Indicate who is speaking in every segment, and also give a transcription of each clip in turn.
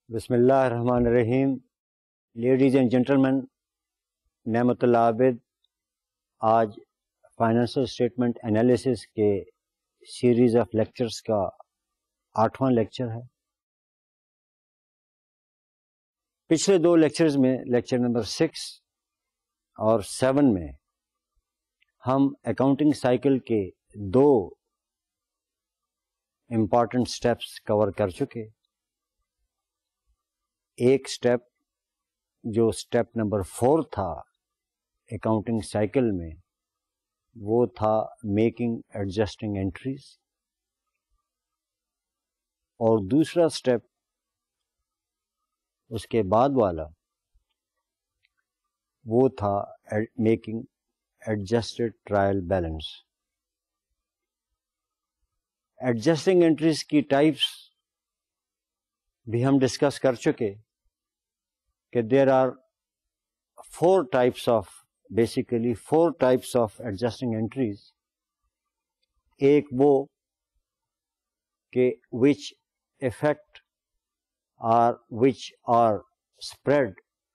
Speaker 1: بسم اللہ الرحمن الرحیم. لیڈیز اینڈ جنٹلمین، نعمت اللہ عابد آج فائنینشیل اسٹیٹمنٹ انالیسس کے سیریز آف لیکچرز کا 8واں لیکچر ہے. پچھلے دو لیکچرز میں لیکچر نمبر 6 اور 7 میں ہم اکاؤنٹنگ سائیکل کے دو امپارٹنٹ سٹیپس کور کر چکے. ایک سٹیپ جو سٹیپ نمبر 4 تھا اکاؤنٹنگ سائیکل میں، وہ تھا میکنگ ایڈجسٹنگ انٹریز، اور دوسرا سٹیپ اس کے بعد والا وہ تھا making adjusted trial balance. Adjusting entries کی ٹائپس بھی ہم ڈسکس کر چکے کہ there are four types of adjusting entries. ایک وہ کہ which are spread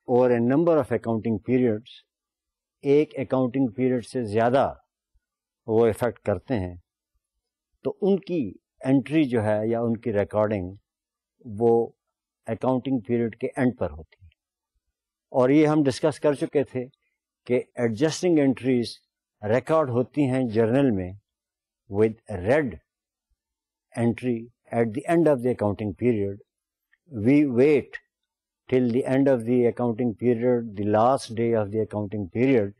Speaker 1: over a number of accounting periods, ایک اکاؤنٹنگ پیریڈ سے زیادہ وہ افیکٹ کرتے ہیں، تو ان کی انٹری جو ہے یا ان کی ریکارڈنگ وہ اکاؤنٹنگ پیریڈ کے اینڈ پر ہوتی ہے. اور یہ ہم ڈسکس کر چکے تھے کہ ایڈجسٹنگ انٹریز ریکارڈ ہوتی ہیں جرنل میں with red entry at the end of the accounting period. We wait till the end of the accounting period, the last day of the accounting period.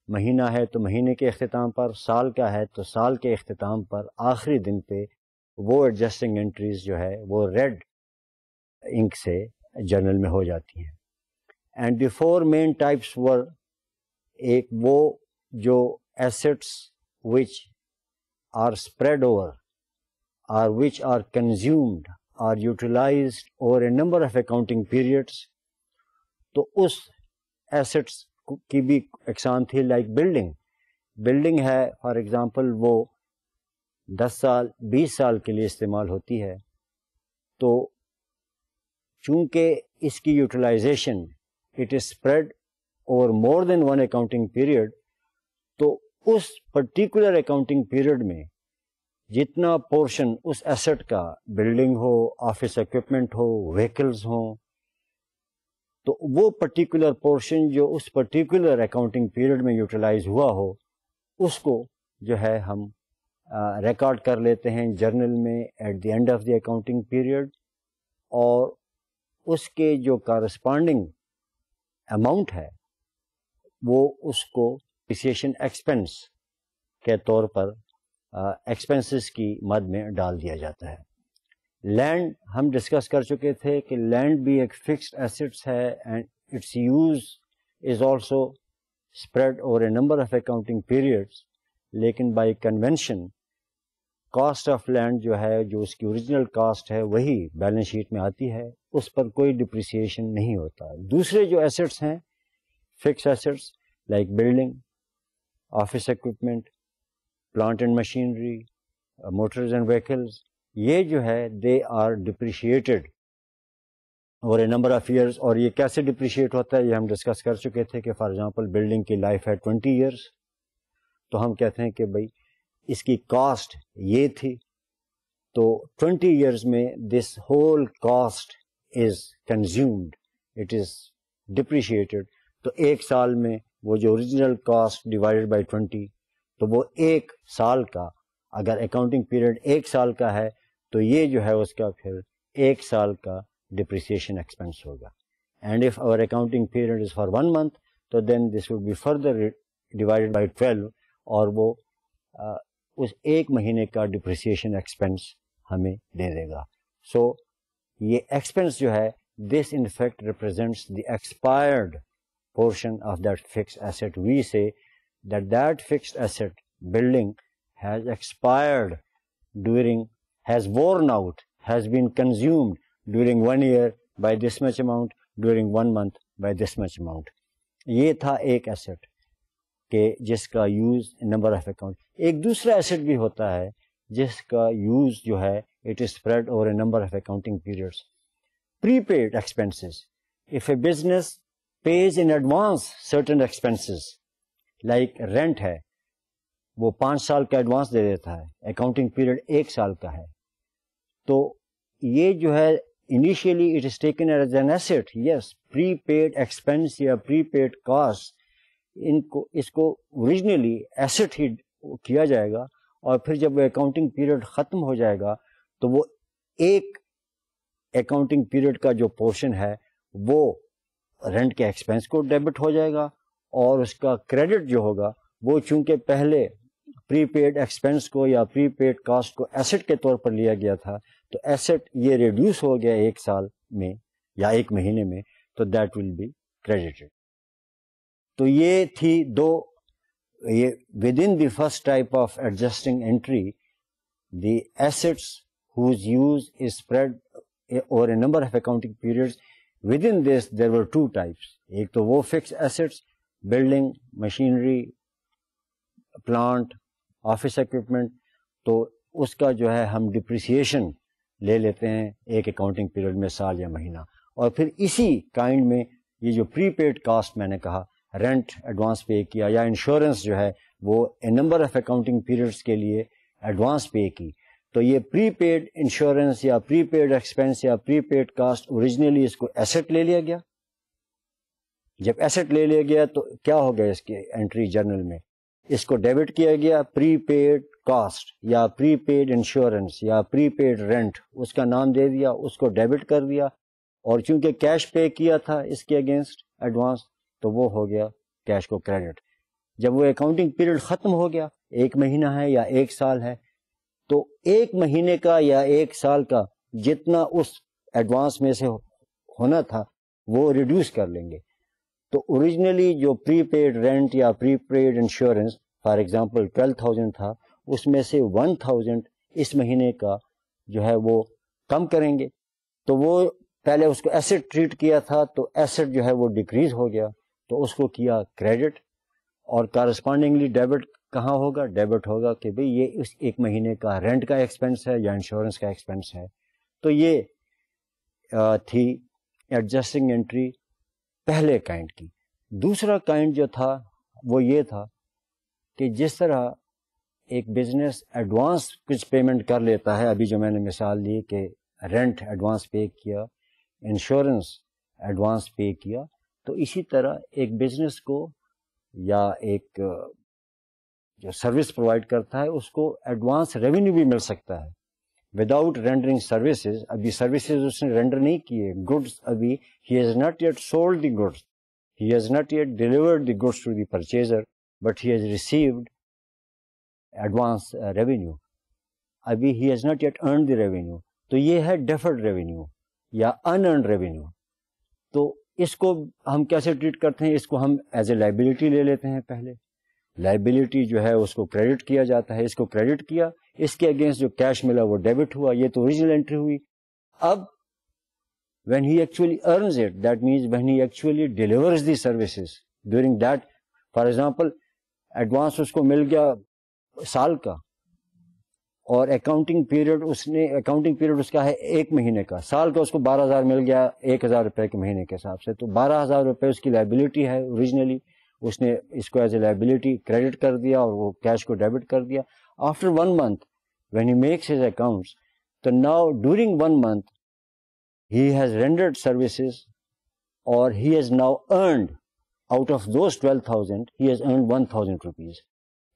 Speaker 1: مہینہ ہے تو مہینے کے اختتام پر، سال کا ہے تو سال کے اختتام پر، آخری دن پہ وہ ایڈجسٹنگ انٹریز جو ہے وہ ریڈ انک سے جرنل میں ہو جاتی ہیں. And the four main types were, ایک وہ جو assets which are spread over or which are consumed or utilized over a number of accounting periods. تو اس ایسٹس کی بھی اقسام تھی لائک بلڈنگ ہے فار ایگزامپل، وہ 10 سال 20 سال کے لیے استعمال ہوتی ہے، تو چونکہ اس کی utilisation it is spread over more than one accounting period, تو اس پرٹیکولر اکاؤنٹنگ پیریڈ میں جتنا پورشن اس ایسٹ کا، بلڈنگ ہو، آفس ایکوپمنٹ ہو، وہیکلز ہوں، تو وہ پرٹیکولر پورشن جو اس پرٹیکولر اکاؤنٹنگ پیریڈ میں یوٹیلائز ہوا ہو، اس کو جو ہے ہم ریکارڈ کر لیتے ہیں جرنل میں at the end of the accounting period, اور اس کے جو کارسپانڈنگ اماؤنٹ ہے وہ اس کو ڈپریسیشن ایکسپنس کے طور پر ایکسپنسز کی مد میں ڈال دیا جاتا ہے. لینڈ ہم ڈسکس کر چکے تھے کہ لینڈ بھی ایک فکسڈ ایسٹس ہے and its use is also spread over a number of accounting periods, لیکن by convention cost of land جو ہے، جو اس کی اوریجنل کاسٹ ہے، وہی بیلنس شیٹ میں آتی ہے، اس پر کوئی ڈپریسیشن نہیں ہوتا. دوسرے جو ایسٹس ہیں fix assets like building, office equipment, plant and machinery, motors and vehicles, یہ جو ہے they are depreciated over a number of years. اور یہ کیسے ڈپریشیٹ ہوتا ہے یہ ہم ڈسکس کر چکے تھے کہ فار ایگزامپل بلڈنگ کی لائف ہے 20 ایئرس، تو ہم کہتے ہیں کہ بھائی اس کی کاسٹ یہ تھی، تو 20 ایئرس میں this whole cost is consumed, it is depreciated. تو ایک سال میں وہ جو اوریجنل کاسٹ ڈیوائڈیڈ بائی 20، تو وہ ایک سال کا، اگر اکاؤنٹنگ پیریڈ ایک سال کا ہے تو یہ جو ہے اس کا پھر ایک سال کا ڈپریسیشن ایکسپنس ہوگا. And if our accounting period is for 1 month تو then this would be further divided by 12، اور وہ اس ایک مہینے کا ڈپریسیشن ایکسپنس ہمیں دے دے گا. سو یہ ایکسپنس جو ہے this in fact represents the expired portion of that fixed asset. We say that fixed asset, building, has expired has worn out, has been consumed during 1 year by this much amount, during 1 month by this much amount. یہ تھا ایک asset کہ جس کا use number of account. ایک دوسرا asset بھی ہوتا ہے جس کا یوز جو ہے it is spread over a number of accounting periods. prepaid expenses. If a business pays in advance certain expenses, like rent ہے, وہ 5 سال کا ایڈوانس دے دیتا ہے, اکاؤنٹنگ پیریڈ 1 سال کا ہے, تو یہ جو ہے initially it is taken as an asset. Yes, prepaid expense یا پری پیڈ کاسٹ اس کو اوریجنلی ایسٹ ہی کیا جائے گا, اور پھر جب وہ اکاؤنٹنگ پیریڈ ختم ہو جائے گا تو وہ ایک اکاؤنٹنگ پیریڈ کا جو پورشن ہے وہ رینٹ کے ایکسپینس کو ڈیبٹ ہو جائے گا, اور اس کا کریڈٹ جو ہوگا وہ چونکہ پہلے پری پیڈ ایکسپینس کو یا پری پیڈ کاسٹ کو ایسٹ کے طور پر لیا گیا تھا, تو ایسٹ یہ ریڈیوس ہو گیا 1 سال میں یا 1 مہینے میں, تو دیٹ ول بی کریڈیٹڈ. تو یہ تھی یہ with in the first type of adjusting entry, the assets whose use is spread over a number of accounting periods. Within this there were 2 types. ایک تو وہ fixed assets, building, machinery, plant, office equipment, تو اس کا جو ہے ہم depreciation لے لیتے ہیں ایک اکاؤنٹنگ پیریڈ میں, سال یا مہینہ. اور پھر اسی کائنڈ میں یہ جو پری پیڈ کاسٹ میں نے کہا, رینٹ ایڈوانس پے کیا یا انشورنس جو ہے وہ اے نمبر آف اکاؤنٹنگ پیریڈس کے لیے ایڈوانس پے کی, تو یہ پری پیڈ انشورنس یا پری پیڈ ایکسپینس یا پری پیڈ کاسٹ اوریجنلی اس کو ایسٹ لے لیا گیا. جب ایسٹ لے لیا گیا تو کیا ہو گیا اس کے انٹری جرنل میں, اس کو ڈیبٹ کیا گیا پری پیڈ کاسٹ یا پری پیڈ انشورنس یا پری پیڈ رینٹ, اس کا نام دے دیا, اس کو ڈیبٹ کر دیا, اور چونکہ کیش پے کیا تھا اس کے اگینسٹ ایڈوانس, تو وہ ہو گیا کیش کو کریڈٹ. جب وہ اکاؤنٹنگ پیریڈ ختم ہو گیا, 1 مہینہ ہے یا 1 سال ہے, تو 1 مہینے کا یا 1 سال کا جتنا اس ایڈوانس میں سے ہونا تھا وہ ریڈیوس کر لیں گے. تو اوریجنلی جو پری پیڈ رینٹ یا پری پیڈ انشورنس فار ایگزامپل 12,000 تھا, اس میں سے 1,000 اس مہینے کا جو ہے وہ کم کریں گے. تو وہ پہلے اس کو ایسٹ ٹریٹ کیا تھا, تو ایسٹ جو ہے وہ ڈیکریز ہو گیا, تو اس کو کیا کریڈٹ, اور کارسپونڈنگلی ڈیبٹ کہاں ہوگا, ڈیبٹ ہوگا کہ بھئی یہ اس 1 مہینے کا رینٹ کا ایکسپینس ہے یا انشورنس کا ایکسپینس ہے. تو یہ تھی ایڈجسٹنگ انٹری پہلے کائنڈ کی. دوسرا کائنڈ جو تھا وہ یہ تھا کہ جس طرح ایک بزنس ایڈوانس کچھ پیمنٹ کر لیتا ہے, ابھی جو میں نے مثال دی کہ رینٹ ایڈوانس پے کیا, انشورنس ایڈوانس پے کیا, تو اسی طرح ایک بزنس کو یا ایک جو سروس پرووائڈ کرتا ہے اس کو ایڈوانس ریونیو بھی مل سکتا ہے وداؤٹ رینڈرنگ سروسز. ابھی سروسز اس نے رینڈر نہیں کیے, گڈس ابھی he has not yet sold the goods, he has not yet delivered the goods to the purchaser, but he has received advance revenue. ابھی he has not yet earned the revenue, تو یہ ہے deferred revenue یا ان earned revenue. تو اس کو ہم کیسے treat کرتے ہیں, اس کو ہم ایز اے لائبلٹی لے لیتے ہیں. پہلے لائبلٹی جو ہے اس کو کریڈٹ کیا جاتا ہے, اس کو کریڈٹ کیا, اس کے اگینسٹ جو کیش ملا وہ ڈیبٹ ہوا, یہ تو اوریجنل انٹری ہوئی. اب when he actually earns it, that means when he actually delivers the services during that, for example advance اس کو مل گیا سال کا, اور اکاؤنٹنگ پیریڈ اس کا ہے 1 مہینے کا, سال کا اس کو 12,000 مل گیا 1,000 روپے کے مہینے کے حساب سے, تو 12,000 روپے اس کی لائبلٹی ہے اوریجنلی, اس نے اس کو ایز اے لائبلٹی کریڈٹ کر دیا اور وہ کیش کو ڈیبٹ کر دیا. After 1 month when he makes his accounts, so now during 1 month he has rendered services, or he has now earned out of those 12,000 he has earned 1,000 rupees.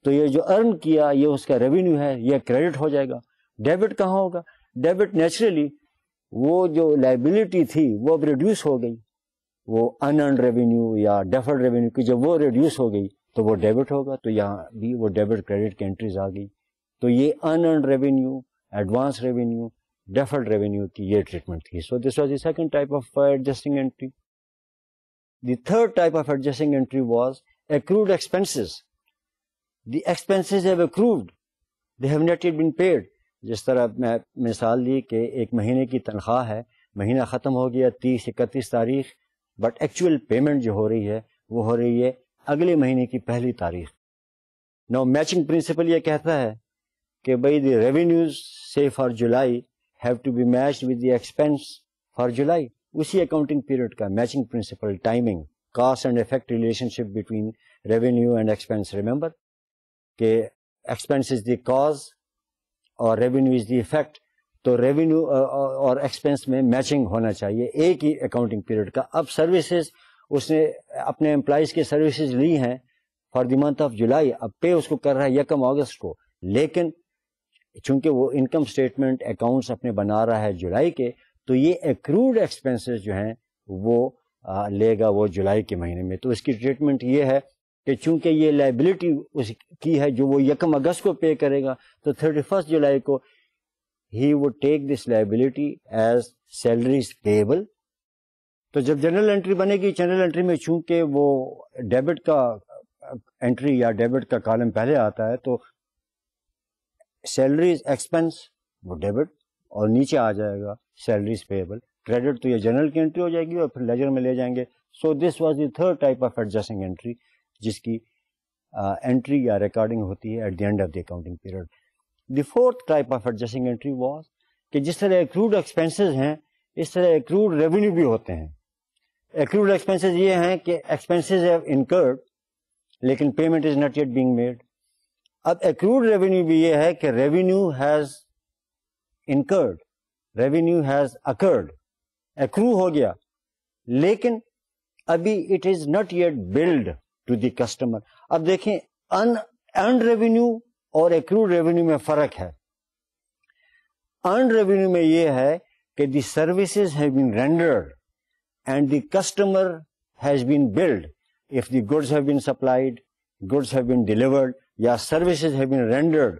Speaker 1: تو یہ جو ارن کیا یہ اس کا ریونیو ہے, یہ کریڈٹ ہو جائے گا. ڈیبٹ کہاں ہوگا, ڈیبٹ نیچرلی وہ جو لائبلٹی تھی وہ اب ریڈیوس ہو گئی, وہ ان ارنڈ ریونیو یا ڈیفرڈ ریونیو کی جب وہ ریڈیوس ہو گئی تو وہ ڈیبٹ ہوگا. تو یہاں بھی وہ ڈیبٹ کریڈٹ کی انٹریز آ گئی. تو یہ unearned revenue, advance revenue, deferred revenue کی یہ ٹریٹمنٹ تھی. So this was the second type of adjusting entry. The third type of adjusting entry was accrued expenses. The expenses have accrued, they have not yet been paid. جس طرح میں مثال دی کہ 1 مہینے کی تنخواہ ہے, مہینہ ختم ہو گیا 30-31 تاریخ, بٹ ایکچوئل پیمنٹ جو ہو رہی ہے وہ ہو رہی ہے اگلے مہینے کی 1 تاریخ. نو میچنگ پرنسپل یہ کہتا ہے کہ بھائی the revenues say for July have to be matched with the expense for July اسی اکاؤنٹنگ پیریڈ کا matching principle, timing, cost and effect relationship between revenue and expense. Remember کہ expense is the cause اور revenue is the effect, تو revenue اور expense میں matching ہونا چاہیے ایک ہی اکاؤنٹنگ پیریڈ کا. اب سروسز اس نے اپنے امپلائیز کے سروسز لی ہیں for the month of July, اب پے اس کو کر رہا ہے 1 اگست کو, لیکن چونکہ وہ انکم اسٹیٹمنٹ اکاؤنٹس اپنے بنا رہا ہے جولائی کے, تو یہ ایکروڈ ایکسپینسز جو ہیں وہ لے گا وہ جولائی کے مہینے میں. تو اس کی ٹریٹمنٹ یہ ہے کہ چونکہ یہ لائبلٹی اس کی ہے جو وہ 1 اگست کو پے کرے گا, تو 31 جولائی کو he would take this liability as salaries payable. تو جب جنرل انٹری بنے گی, جنرل انٹری میں چونکہ وہ ڈیبٹ کا انٹری یا ڈیبٹ کا کالم پہلے آتا ہے, تو سیلریز ایکسپینس وہ ڈیبٹ اور نیچے آ جائے گا سیلریز پیبل. کریڈٹ تو یہ جنرل کی انٹری ہو جائے گی اور پھر لیجر میں لے جائیں گے. So this was the third type of adjusting entry جس کی انٹری یا ریکارڈنگ ہوتی ہے at the end of the accounting period. The fourth type of adjusting entry was کہ جس طرح ایکروڈ ایکسپینسز ہیں اس طرح ایکروڈ ریونیو بھی ہوتے ہیں. ایکروڈ ایکسپینسز یہ ہیں کہ ایکسپینسز ہیو انکرڈ لیکن payment is not yet being made. اب ایکروڈ ریونیو بھی یہ ہے کہ revenue has incurred, revenue has accrued, accrue ہو گیا لیکن ابھی it is not yet billed to the customer. اب دیکھیں ارنڈ ریونیو اور ایکروڈ ریونیو میں فرق ہے. ارنڈ ریونیو میں یہ ہے کہ the services have been rendered and the customer has been billed. If the goods have been supplied, goods have been delivered, یا services have been rendered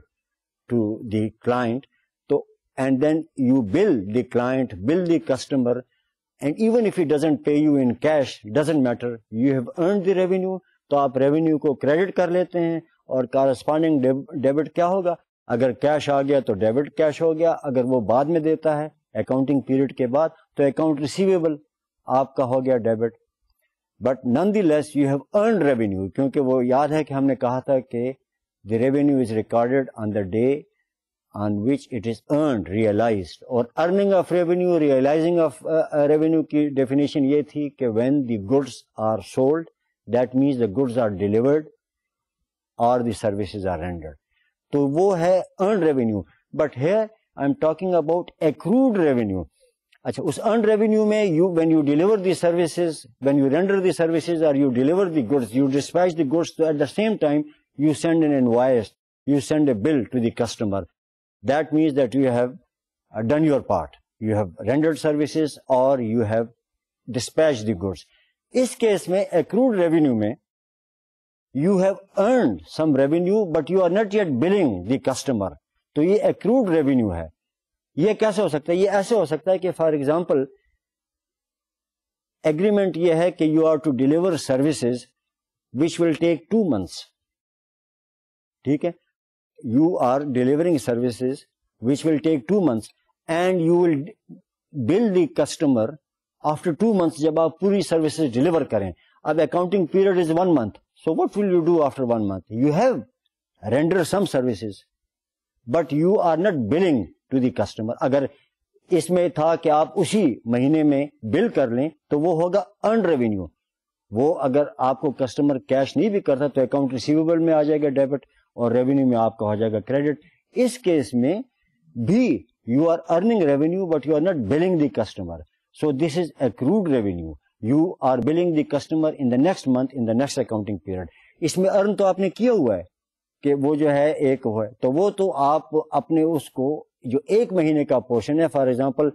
Speaker 1: to the client, so and then you bill the client, bill the customer, and even if he doesn't pay you in cash, doesn't matter, you have earned the revenue, تو آپ revenue کو credit کر لیتے ہیں اور corresponding debit کیا ہوگا, اگر کیش آ گیا تو ڈیبٹ کیش ہو گیا, اگر وہ بعد میں دیتا ہے اکاؤنٹنگ پیریڈ کے بعد تو اکاؤنٹ ریسیویبل آپ کا ہو گیا ڈیبٹ. بٹ نن دی less you have earned revenue, کیونکہ وہ یاد ہے کہ ہم نے کہا تھا کہ the revenue is recorded on the day on which it is earned, realised. اور earning of revenue, realising of revenue کی ڈیفینیشن یہ تھی کہ when the goods are sold that means the goods are delivered اور the services are rendered, تو وہ ہے earned revenue. But here I am talking about accrued revenue. اچھا, اس ارنڈ ریونیو میں when you deliver the services, when you render the services or you deliver the goods, you dispatch the goods, so at the same time you send an invoice, you send a bill to the customer. That means that you have done your part. You have rendered services or you have dispatched the goods. اس case میں accrued revenue میں you have earned some revenue but you are not yet billing the customer. تو یہ accrued revenue ہے. یہ کیسے ہو سکتا ہے؟ یہ ایسے ہو سکتا ہے کہ فار ایگزامپل ایگریمنٹ یہ ہے کہ you are to deliver services which will take 2 months. ٹھیک ہے, you are delivering services which will take 2 months and you will bill the customer after 2 months جب آپ پوری سروسز ڈیلیور کریں. اب accounting period is 1 month, so what will you do after 1 month? You have render some services but you are not billing to the customer. اگر اس میں تھا کہ آپ اسی مہینے میں بل کر لیں تو وہ ہوگا ارنڈ ریونیو. وہ اگر آپ کو کسٹمر کیش نہیں بھی کرتا تو اکاؤنٹ ریسیویبل میں آ جائے گا ڈیبٹ اور ریونیو میں آپ کا ہو جائے گا کریڈٹ. اس کیس میں بھی you are earning revenue but you are not billing the customer. So this is accrued revenue. You are billing the customer in the next month in the next accounting period. اس میں earn تو آپ نے کیا ہوا ہے کہ وہ جو ہے ایک ہے, تو وہ تو آپ اپنے اس کو جو ایک مہینے کا پورشن ہے, فار ایگزامپل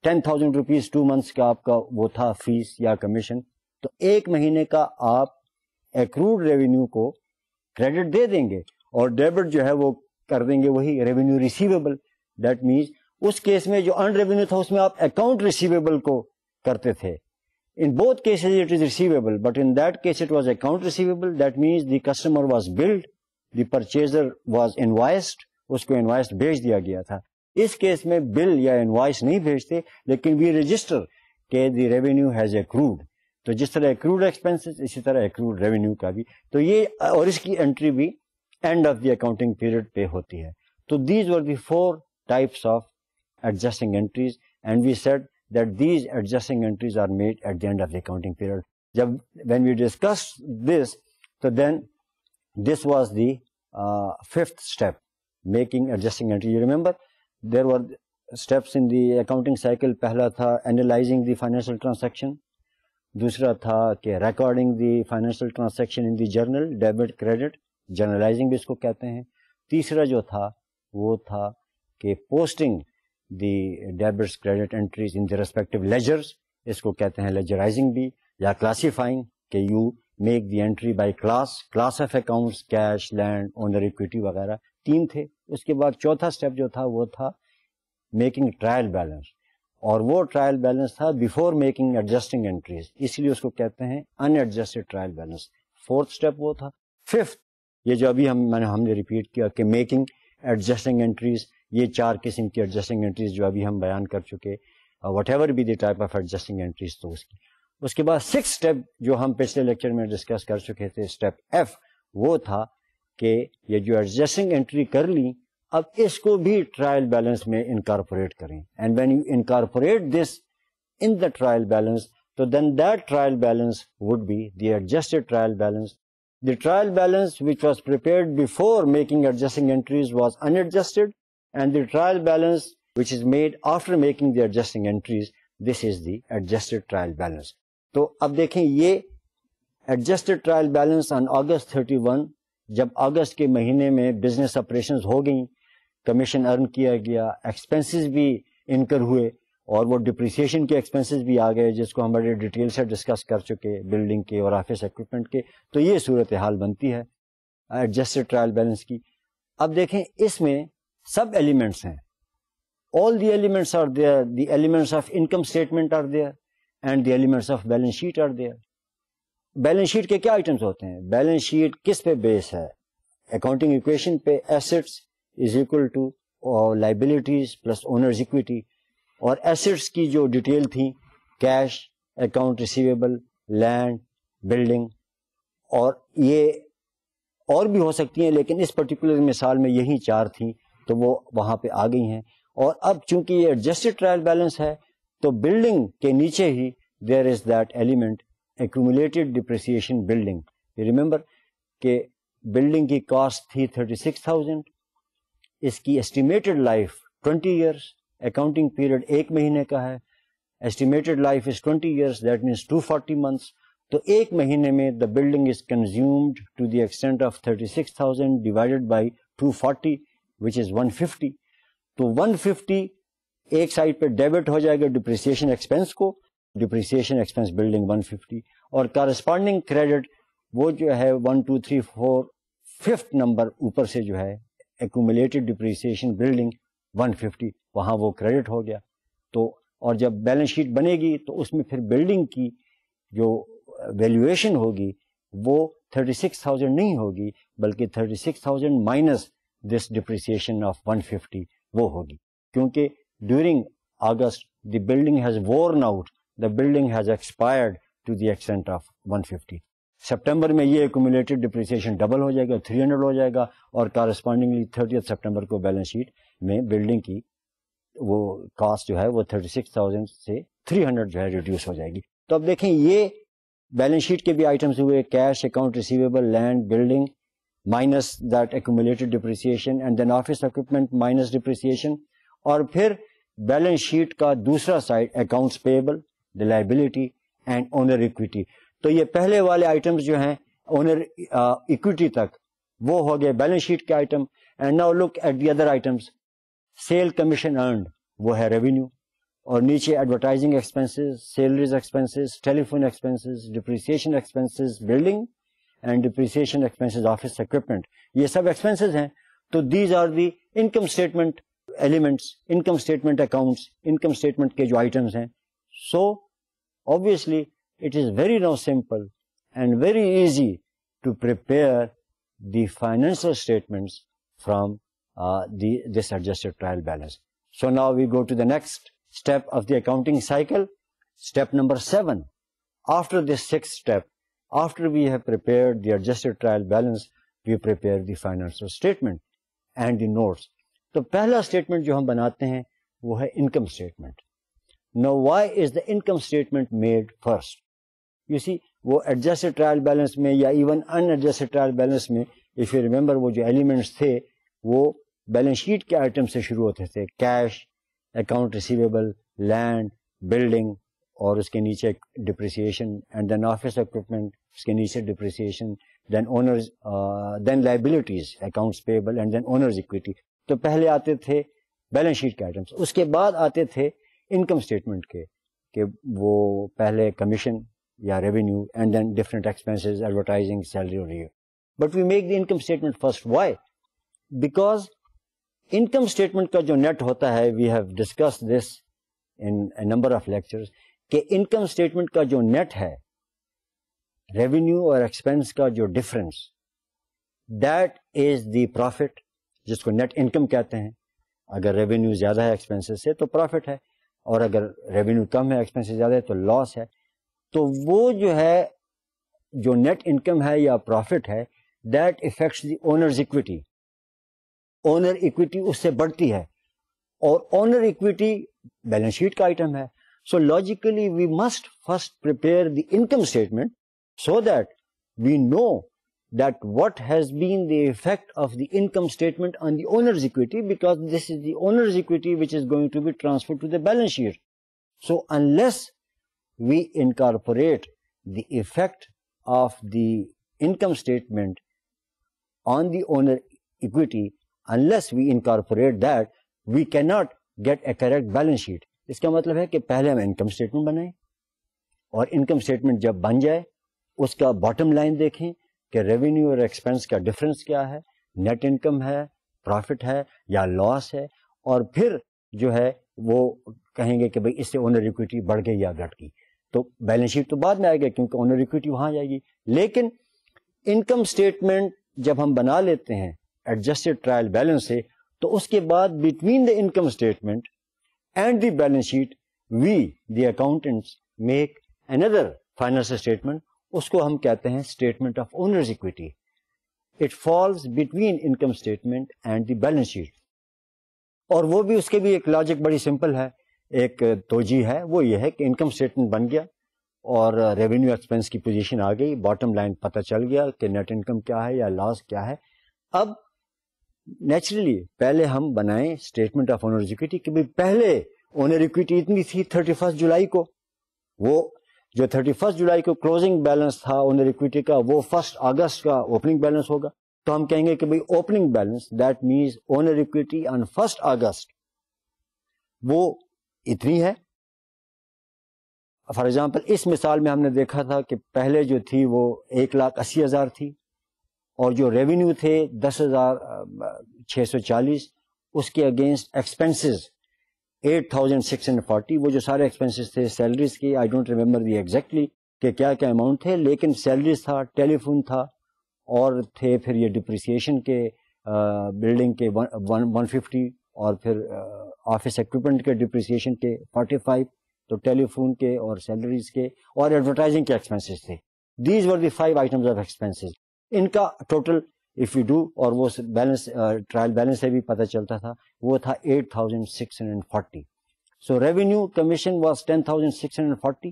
Speaker 1: 10,000 روپیز 2 months کا آپ کا وہ تھا فیس یا کمیشن, تو ایک مہینے کا آپ ایکروڈ ریونیو کو کریڈٹ دے دیں گے اور ڈیبٹ جو ہے وہ کر دیں گے وہی ریونیو ریسیویبل. دیٹ مینس اس کیس میں جو ارنڈ ریونیو تھا اس میں آپ اکاؤنٹ ریسیویبل کو کرتے تھے. In both cases it is receivable, but in that case it was account receivable. That means the customer was billed, the purchaser was invoiced, اس کو انوائس بھیج دیا گیا تھا. اس کیس میں بل یا انوائس نہیں بھیجتے لیکن وی رجسٹر کہ دی ریونیو ہیز ایکروڈ. تو جس طرح ایکروڈ ایکسپینسز اسی طرح ایکروڈ ریونیو کا بھی, تو یہ اور اس کی انٹری بھی end of the accounting period پہ ہوتی ہے. تو these were the 4 types of adjusting entries and we said that these adjusting entries are made at the end of the accounting period. When we discussed this, so then this was the fifth step, making adjusting entry. You remember there were steps in the accounting cycle. پہلا تھا analyzing the financial transaction, دوسرا تھا کہ recording the financial transaction in the journal, debit credit, journalizing بھی اس کو کہتے ہیں. تیسرا جو تھا وہ تھا کہ posting the debits credit entries in the respective ledgers, اس کو کہتے ہیں ledgerizing بھی, یا classifying کہ you make the entry by class of accounts, cash, land, owner equity وغیرہ. 3 تھے. اس کے بعد چوتھا اسٹیپ جو تھا وہ تھا میکنگ ٹرائل بیلنس, اور وہ ٹرائل بیلنس تھا بیفور میکنگ ایڈجسٹنگ انٹریز, اس لیے اس کو کہتے ہیں unadjusted trial balance. Fourth step وہ تھا. ففتھ یہ جو ابھی ہم نے ریپیٹ کیا کہ میکنگ ایڈجسٹنگ انٹریز, یہ 4 قسم کی ایڈجسٹنگ انٹریز جو ابھی ہم بیان کر چکے, whatever be the type of adjusting entries. تو اس کے بعد 6 اسٹیپ جو ہم پچھلے لیکچر میں ڈسکس کر چکے تھے, اسٹیپ ایف, وہ تھا کہ یہ جو ایڈجسٹنگ انٹری کر لی, اب اس کو بھی ٹرائل بیلنس میں انکارپوریٹ کریں. And when you incorporate this in the trial balance, تو then that trial balance would be the adjusted trial balance. The trial balance which was prepared before making adjusting entries was unadjusted, and the trial balance which is made after making the adjusting entries, this is the adjusted trial balance. تو اب دیکھیں یہ adjusted trial balance on August 31, جب اگست کے مہینے میں business operations ہو گئیں, commission ارن کیا گیا, ایکسپنسز بھی انکر ہوئے, اور وہ ڈپریسیشن کے ایکسپنسز بھی آ گئے جس کو ہم بڑے ڈیٹیل سے ڈسکس کر چکے, بلڈنگ کے اور آفس ایکوپمنٹ کے. تو یہ صورتحال بنتی ہے ایڈجسٹڈ ٹرائل بیلنس کی. اب دیکھیں اس میں سب ایلیمنٹس ہیں, all the elements are there, the elements of income statement are there and the elements of balance sheet are there. Balance sheet کے کیا آئٹمس ہوتے ہیں؟ بیلنس شیٹ کس پہ بیس ہے؟ اکاؤنٹنگ ایکویشن پہ assets is equal to liabilities plus owner's equity. اور ایسٹس کی جو ڈیٹیل تھیں, cash, account receivable, land, building, اور یہ اور بھی ہو سکتی ہیں لیکن اس پرٹیکولر مثال میں یہی 4 تھیں تو وہ وہاں پہ آ گئی ہیں. اور اب چونکہ یہ ایڈجسٹڈ ٹرائل بیلنس ہے تو بلڈنگ کے نیچے ہی there is that element accumulated depreciation building. You remember کہ بلڈنگ کی کاسٹ تھی 36,000, اس کی estimated life 20 years, accounting period 1 مہینے کا ہے, estimated life is 20 years, that means 240 months. تو 1 مہینے میں the building is consumed to the extent of 36,000 divided by 240 which is 150. تو 150 ایک سائڈ پہ ڈیبٹ ہو جائے گا ڈپریسیشن ایکسپینس کو, ڈپریسیشن ایکسپینس بلڈنگ 150, اور کارسپونڈنگ کریڈٹ وہ جو ہے 1 2 3 4 5th نمبر اوپر سے جو ہے ایکومولیٹڈ ڈپریسیشن بلڈنگ 150, وہاں وہ کریڈٹ ہو گیا. تو اور جب بیلنس شیٹ بنے گی تو اس میں پھر بلڈنگ کی جو ویلیویشن ہوگی وہ 36,000 نہیں ہوگی بلکہ 36,000 مائنس دس ڈپریسیشن آف 150 وہ ہوگی, کیونکہ during August the building has worn out, the building has expired to the extent of 150. September میں یہ ایکومولیٹڈ ڈپریسیشن ڈبل ہو جائے گا, 300 ہو جائے گا, اور کارسپونڈنگلی 30 سپٹمبر کو بیلنس شیٹ میں بلڈنگ کی وہ کاسٹ جو ہے وہ 36,000 سے 300 جو ہے ریڈیوس ہو جائے گی. تو اب دیکھیں یہ بیلنس شیٹ کے بھی آئٹمس ہوئے, cash, account receivable, land, building minus that accumulated depreciation, and then office equipment minus depreciation, اور پھر بیلنس شیٹ کا دوسرا side accounts payable, liability and owner equity. تو یہ پہلے والے آئٹمس جو ہیں اونر اکویٹی تک وہ ہو گئے بیلنس شیٹ کے item. And now look at the other items. Sale commission earned وہ ہے ریونیو, اور نیچے advertising expenses, salaries expenses, telephone expenses, depreciation expenses building and depreciation expenses office equipment, یہ سب ایکسپینسز ہیں. تو these are the income statement elements, income statement accounts, income statement کے جو آئٹمس ہیں. So obviously it is very now simple and very easy to prepare the financial statements from this adjusted trial balance. So now we go to the next step of the accounting cycle, step number 7. After this 6th step, after we have prepared the adjusted trial balance, we prepare the financial statement and the notes. تو پہلا statement جو ہم بناتے ہیں وہ ہے income statement. Now why is the income statement made first? You see, وہ adjusted trial balance میں یا even unadjusted trial balance میں if you remember وہ جو ایلیمنٹس تھے وہ بیلنس شیٹ کے آئٹم سے شروع ہوتے تھے. Cash, account receivable, land, building, اور اس کے نیچے depreciation, and then office equipment, اس کے نیچے depreciation, then owners, then liabilities, accounts payable, and then owners equity. تو پہلے آتے تھے بیلنس شیٹ کے آئٹمس, اس کے بعد آتے تھے انکم اسٹیٹمنٹ کے, کہ وہ پہلے کمیشن یا revenue and then different expenses, advertising, salary اور یہ. But we make the income statement first. Why? Because income statement کا جو نیٹ ہوتا ہے, we have discuss this in number of lectures, کہ انکم اسٹیٹمنٹ کا جو نیٹ ہے ریونیو اور ایکسپینس کا جو difference, that is the profit, جس کو نیٹ انکم کہتے ہیں. اگر ریونیو زیادہ ہے ایکسپینسز سے تو پروفٹ ہے, اور اگر ریونیو کم ہے ایکسپینسز زیادہ ہے تو لاس ہے. تو وہ جو ہے جو نیٹ انکم ہے یا پروفٹ ہے, that affects the owners equity. Owner equity اس سے بڑھتی ہے, اور اونر اکویٹی بیلنس شیٹ کا آئٹم ہے. So logically we must first prepare the income statement so that we know that what has been the effect of the income statement on the owner's equity, because this is the owner's equity which is going to be transferred to the balance sheet. So unless we incorporate the effect of the income statement on the owner equity, unless we incorporate that, we cannot get a correct balance sheet. اس کا مطلب ہے کہ پہلے ہم income statement بنائیں, اور income statement جب بن جائے اس کا باٹم لائن دیکھیں کہ ریونیو اور ایکسپینس کا ڈفرنس کیا ہے, نیٹ انکم ہے, پروفٹ ہے یا لاس ہے, اور پھر جو ہے وہ کہیں گے کہ بھئی اس سے اونر اکویٹی بڑھ گئی یا گھٹ گئی. تو بیلنس شیٹ تو بعد میں آئے گا کیونکہ اونر اکویٹی وہاں جائے گی. لیکن انکم اسٹیٹمنٹ جب ہم بنا لیتے ہیں ایڈجسٹڈ ٹرائل بیلنس سے, تو اس کے بعد between the income statement and the balance sheet we the accountants make another financial statement. اس کو ہم کہتے ہیں statement of owners equity. It falls between income statement and the balance sheet. اور وہ بھی اس کے بھی ایک لاجک بڑی سمپل ہے, ایک توجیہ ہے, وہ یہ ہے کہ انکم اسٹیٹمنٹ بن گیا اور ریونیو ایکسپینس کی پوزیشن آ گئی, باٹم لائن پتہ چل گیا کہ نیٹ انکم کیا ہے یا لاس کیا ہے. اب نیچرلی پہلے ہم بنائیں اسٹیٹمنٹ آف اونرز اکویٹی کہ بھائی پہلے اونر اکویٹی اتنی تھی 31 جولائی کو, وہ جو 31 جولائی کو کلوزنگ بیلنس تھا اونر اکویٹی کا وہ 1 اگست کا اوپننگ بیلنس ہوگا. تو ہم کہیں گے کہ بھئی opening balance that means owner equity on 1 August وہ اتنی ہے. فار ایگزامپل اس مثال میں ہم نے دیکھا تھا کہ پہلے جو تھی وہ 1,80,000 تھی, اور جو ریونیو تھے 10,640, اس کے اگینسٹ ایکسپینسز 8,640. وہ جو سارے ایکسپینسز تھے سیلریز کی, I don't remember the exactly کہ کیا کیا اماؤنٹ تھے, لیکن سیلریز تھا, ٹیلی فون تھا, اور تھے پھر یہ ڈپریسیشن کے, بلڈنگ کے 150, اور پھر آفس ایکوپمنٹ کے ڈپریسیشن کے 45, تو ٹیلی فون کے اور سیلریز کے اور ایڈورٹائزنگ کے ایکسپینسز تھے. These were the 5 items of expenses. ان کا ٹوٹل اف یو ڈو, اور وہ بیلنس ٹرائل بیلنس سے بھی پتہ چلتا تھا, وہ تھا 8,640. سو ریونیو کمیشن واز 10,640,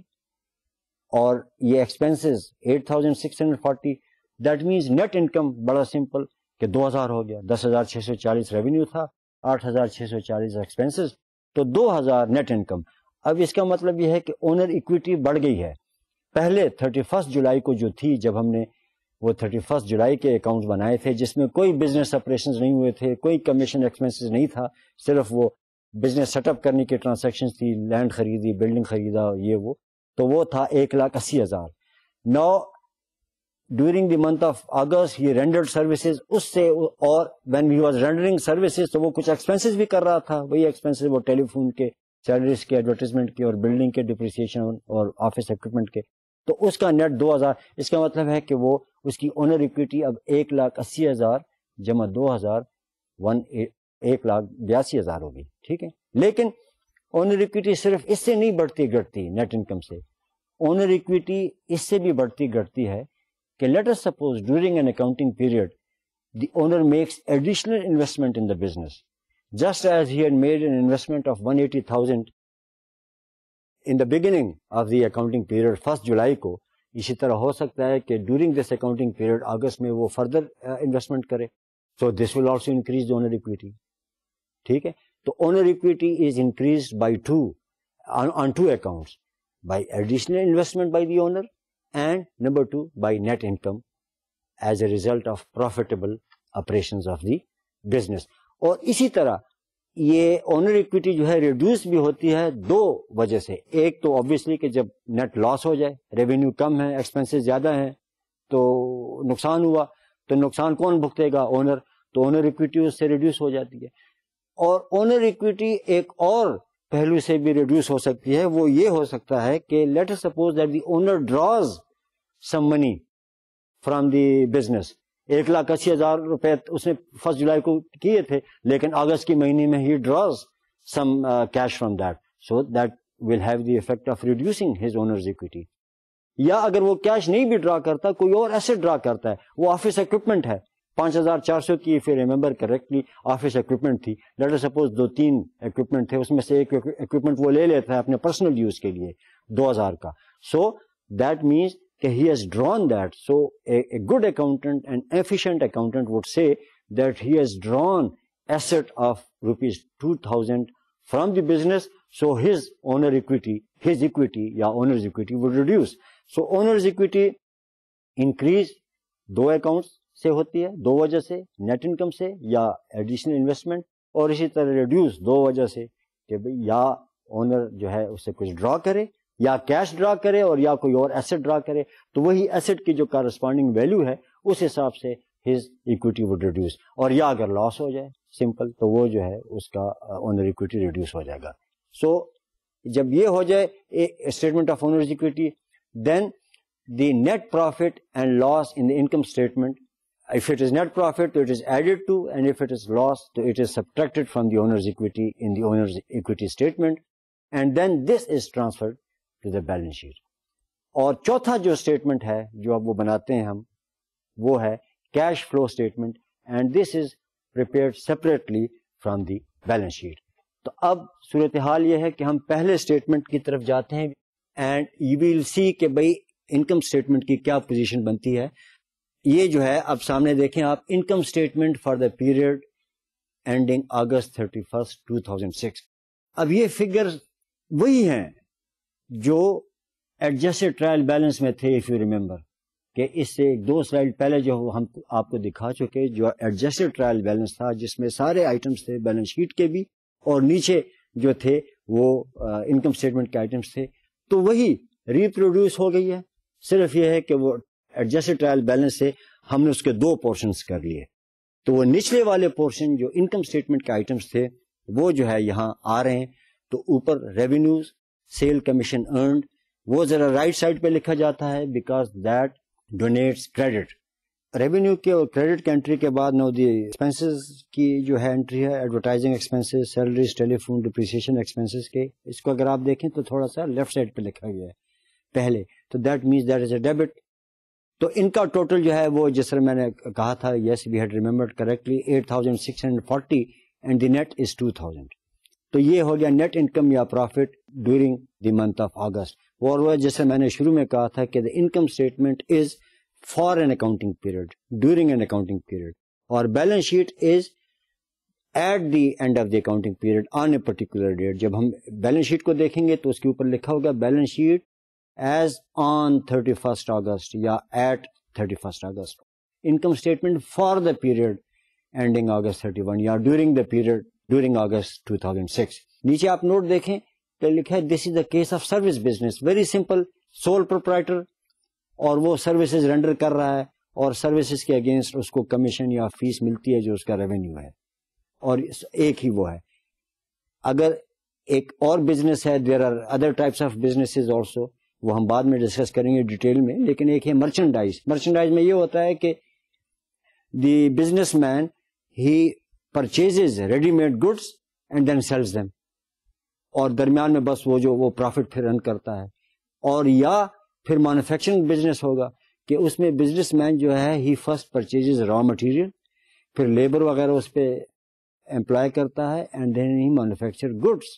Speaker 1: اور یہ expenses 8,640. That means net income بڑا سمپل کہ 2,000 ہو گیا. 10,640 ریونیو تھا, 8,640 ایکسپینسز, تو 2,000 نیٹ انکم. اب اس کا مطلب یہ ہے کہ اونر اکویٹی بڑھ گئی ہے. پہلے 31 جولائی کو جو تھی, جب ہم نے وہ 31 جولائی کے اکاؤنٹ بنائے تھے جس میں کوئی بزنس آپریشنز نہیں ہوئے تھے, کوئی کمیشن ایکسپینسز نہیں تھا, صرف وہ بزنس سیٹ اپ کرنے کی ٹرانزیکشن تھی, لینڈ خریدی, بلڈنگ خریدا, یہ وہ, تو وہ تھا 1,80,000. No during the month of August he rendered services, اس سے, اور when he was rendering services تو وہ کچھ ایکسپینسز بھی کر رہا تھا. وہی ایکسپینسز وہ ٹیلی فون کے, سیلریز کے, ایڈورٹیزمنٹ کے, اور بلڈنگ کے ڈپریسیشن اور آفس ایکوپمنٹ کے. تو اس کا نیٹ 2,000. اس کا مطلب ہے کہ وہ اس کی اونر اکویٹی اب 1,80,000 جمع 2,000 1,82,000 ہوگی. ٹھیک ہے, لیکن اونر اکویٹی صرف اس سے نہیں بڑھتی گھٹتی نیٹ انکم سے. اونر اکویٹی اس سے بھی بڑھتی گھٹتی ہے کہ let us suppose during an accounting period the owner makes additional investment in the business, just as he had made an investment of 180,000 in the beginning of the accounting period 1 جولائی کو. اسی طرح ہو سکتا ہے کہ ڈیورنگ دس اکاؤنٹنگ پیریڈ اگست میں وہ فردر انویسٹمنٹ کرے. So this will also increase the owner equity. ٹھیک ہے, تو owner equity is increased by on two accounts, by additional investment by the owner, and number 2 by net income as a result of profitable operations of the business. اور اسی طرح یہ owner equity جو ہے reduce بھی ہوتی ہے 2 وجہ سے. ایک تو obviously کہ جب نیٹ لاس ہو جائے, ریونیو کم ہے, ایکسپینسز زیادہ ہیں, تو نقصان ہوا, تو نقصان کون بھگتے گا؟ اونر. تو اونر اکویٹی اس سے ریڈیوس ہو جاتی ہے. اور اونر اکویٹی ایک اور پہلو سے بھی ریڈیوس ہو سکتی ہے. وہ یہ ہو سکتا ہے کہ let us suppose that the owner draws some money from the business. 1,80,000 روپے اس نے 1 جولائی کو کیے تھے, لیکن اگست کے مہینے میں he draws some cash from that, so that will have the effect of reducing his owners equity. یا اگر وہ کیش نہیں بھی ڈرا کرتا, کوئی اور ایسٹ ڈرا کرتا ہے, وہ آفس اکوپمنٹ ہے 5,400 کی, if you remember correctly office equipment تھی, لیٹ اس سپوز 2-3 اکوپمنٹ تھے, اس میں سے ایک اکوپمنٹ وہ لے لیتا ہے اپنے پرسنل یوز کے لیے 2,000 کا. سو دیٹ مینس کہ he has drawn that. So a good accountant, an efficient accountant would say that he has drawn asset of rupees 2,000 from the business, so his owner equity, his equity یا owner's equity would reduce. So owner's equity increase 2 accounts سے ہوتی ہے, 2 وجہ سے, net income سے یا additional investment, اور اسی طرح ریڈیوس 2 وجہ سے کہ یا اونر جو ہے اس سے کچھ ڈرا کرے, یا کیش ڈرا کرے, اور یا کوئی اور ایسٹ ڈرا کرے, تو وہی ایسٹ کی جو کارسپونڈنگ ویلیو ہے اس حساب سے ہز اکویٹی وڈ ریڈیوس. اور یا اگر لاس ہو جائے سمپل, تو وہ جو ہے اس کا اونر اکویٹی ریڈیوس ہو جائے گا. سو جب یہ ہو جائے statement of owners equity, then the net profit and loss in the income statement. If it is net profit, تو it is added to, and if it is loss, تو it is subtracted from the owner's equity in the owner's equity statement, and then this is transferred to the balance sheet. اور چوتھا جو statement ہے جو اب وہ بناتے ہیں ہم, وہ ہے cash flow statement, and this is prepared separately from the balance sheet. تو اب صورتحال یہ ہے کہ ہم پہلے اسٹیٹمنٹ کی طرف جاتے ہیں, and you will see کہ بھائی انکم اسٹیٹمنٹ کی کیا پوزیشن بنتی ہے. یہ جو ہے اب سامنے دیکھیں آپ, income statement for the period ending August 31, 2006. اب یہ فگر وہی ہیں جو ایڈجسٹڈ ٹرائل بیلنس میں تھے, اف یو ریمبر, کہ اس سے 2 سلائیڈ پہلے جو ہم آپ کو دکھا چکے, جو ایڈجسٹڈ ٹرائل بیلنس تھا جس میں سارے آئٹمس تھے بیلنس شیٹ کے بھی, اور نیچے جو تھے وہ انکم اسٹیٹمنٹ کے آئٹمس تھے. تو وہی ریپروڈیوس ہو گئی ہے, صرف یہ ہے کہ وہ ایڈجسٹڈ ٹرائل بیلنس سے ہم نے اس کے 2 پورشنز کر لیے. تو وہ نچلے والے پورشن جو انکم اسٹیٹمنٹ کے آئٹمس تھے وہ جو ہے یہاں آ رہے ہیں. تو اوپر ریونیوز, سیل کمیشن ارنڈ, وہ ذرا رائٹ سائڈ پہ لکھا جاتا ہے because that donates credit. Revenue کے اور کریڈٹ کی انٹری کے بعد نو دی ایکسپینسز کی جو ہے انٹری ہے, ایڈورٹائزنگ ایکسپینسز, سیلریز, ٹیلی فون, ڈپریسیشن ایکسپینسز کے. اس کو اگر آپ دیکھیں تو تھوڑا سا لیفٹ سائڈ پہ لکھا گیا ہے پہلے, تو that means that is a debit. تو ان کا ٹوٹل جو ہے وہ جس طرح میں نے کہا تھا, yes we had remembered correctly, 8,640 and the net is 2,000. تو یہ ہو گیا نیٹ انکم یا profit during the month of August. اور وہ جیسے میں نے شروع میں کہا تھا کہ the income statement is for an accounting period, during an accounting period, اور balance sheet is at the end of the accounting period on a particular date. جب ہم بیلنس شیٹ کو دیکھیں گے تو اس کے اوپر لکھا ہوگا balance sheet as on 31st August یا at 31st August. Income statement for the period ending August 31 یا during the period during August 2006. نیچے آپ نوٹ دیکھیں کہ لکھا ہے this is the case of service business. Very simple, sole proprietor, اور وہ سروسز رینڈر کر رہا ہے, اور سروسز کے اگینسٹ اس کو کمیشن یا فیس ملتی ہے جو اس کا ریونیو ہے, اور ایک ہی وہ ہے. اگر ایک اور بزنس ہے, there are other types of businesses also, وہ ہم بعد میں ڈسکس کریں گے ڈیٹیل میں, لیکن ایک ہے مرچنڈائز. مرچنڈائز میں یہ ہوتا ہے کہ the businessman he purchases ready made goods and then sells them, اور درمیان میں بس وہ جو وہ پروفٹ پھر ارن کرتا ہے. اور یا پھر مینوفیکچرنگ بزنس ہوگا کہ اس میں بزنس مین جو ہے he first purchases raw material, پھر لیبر وغیرہ اس پہ امپلائی کرتا ہے, and then he manufacture goods.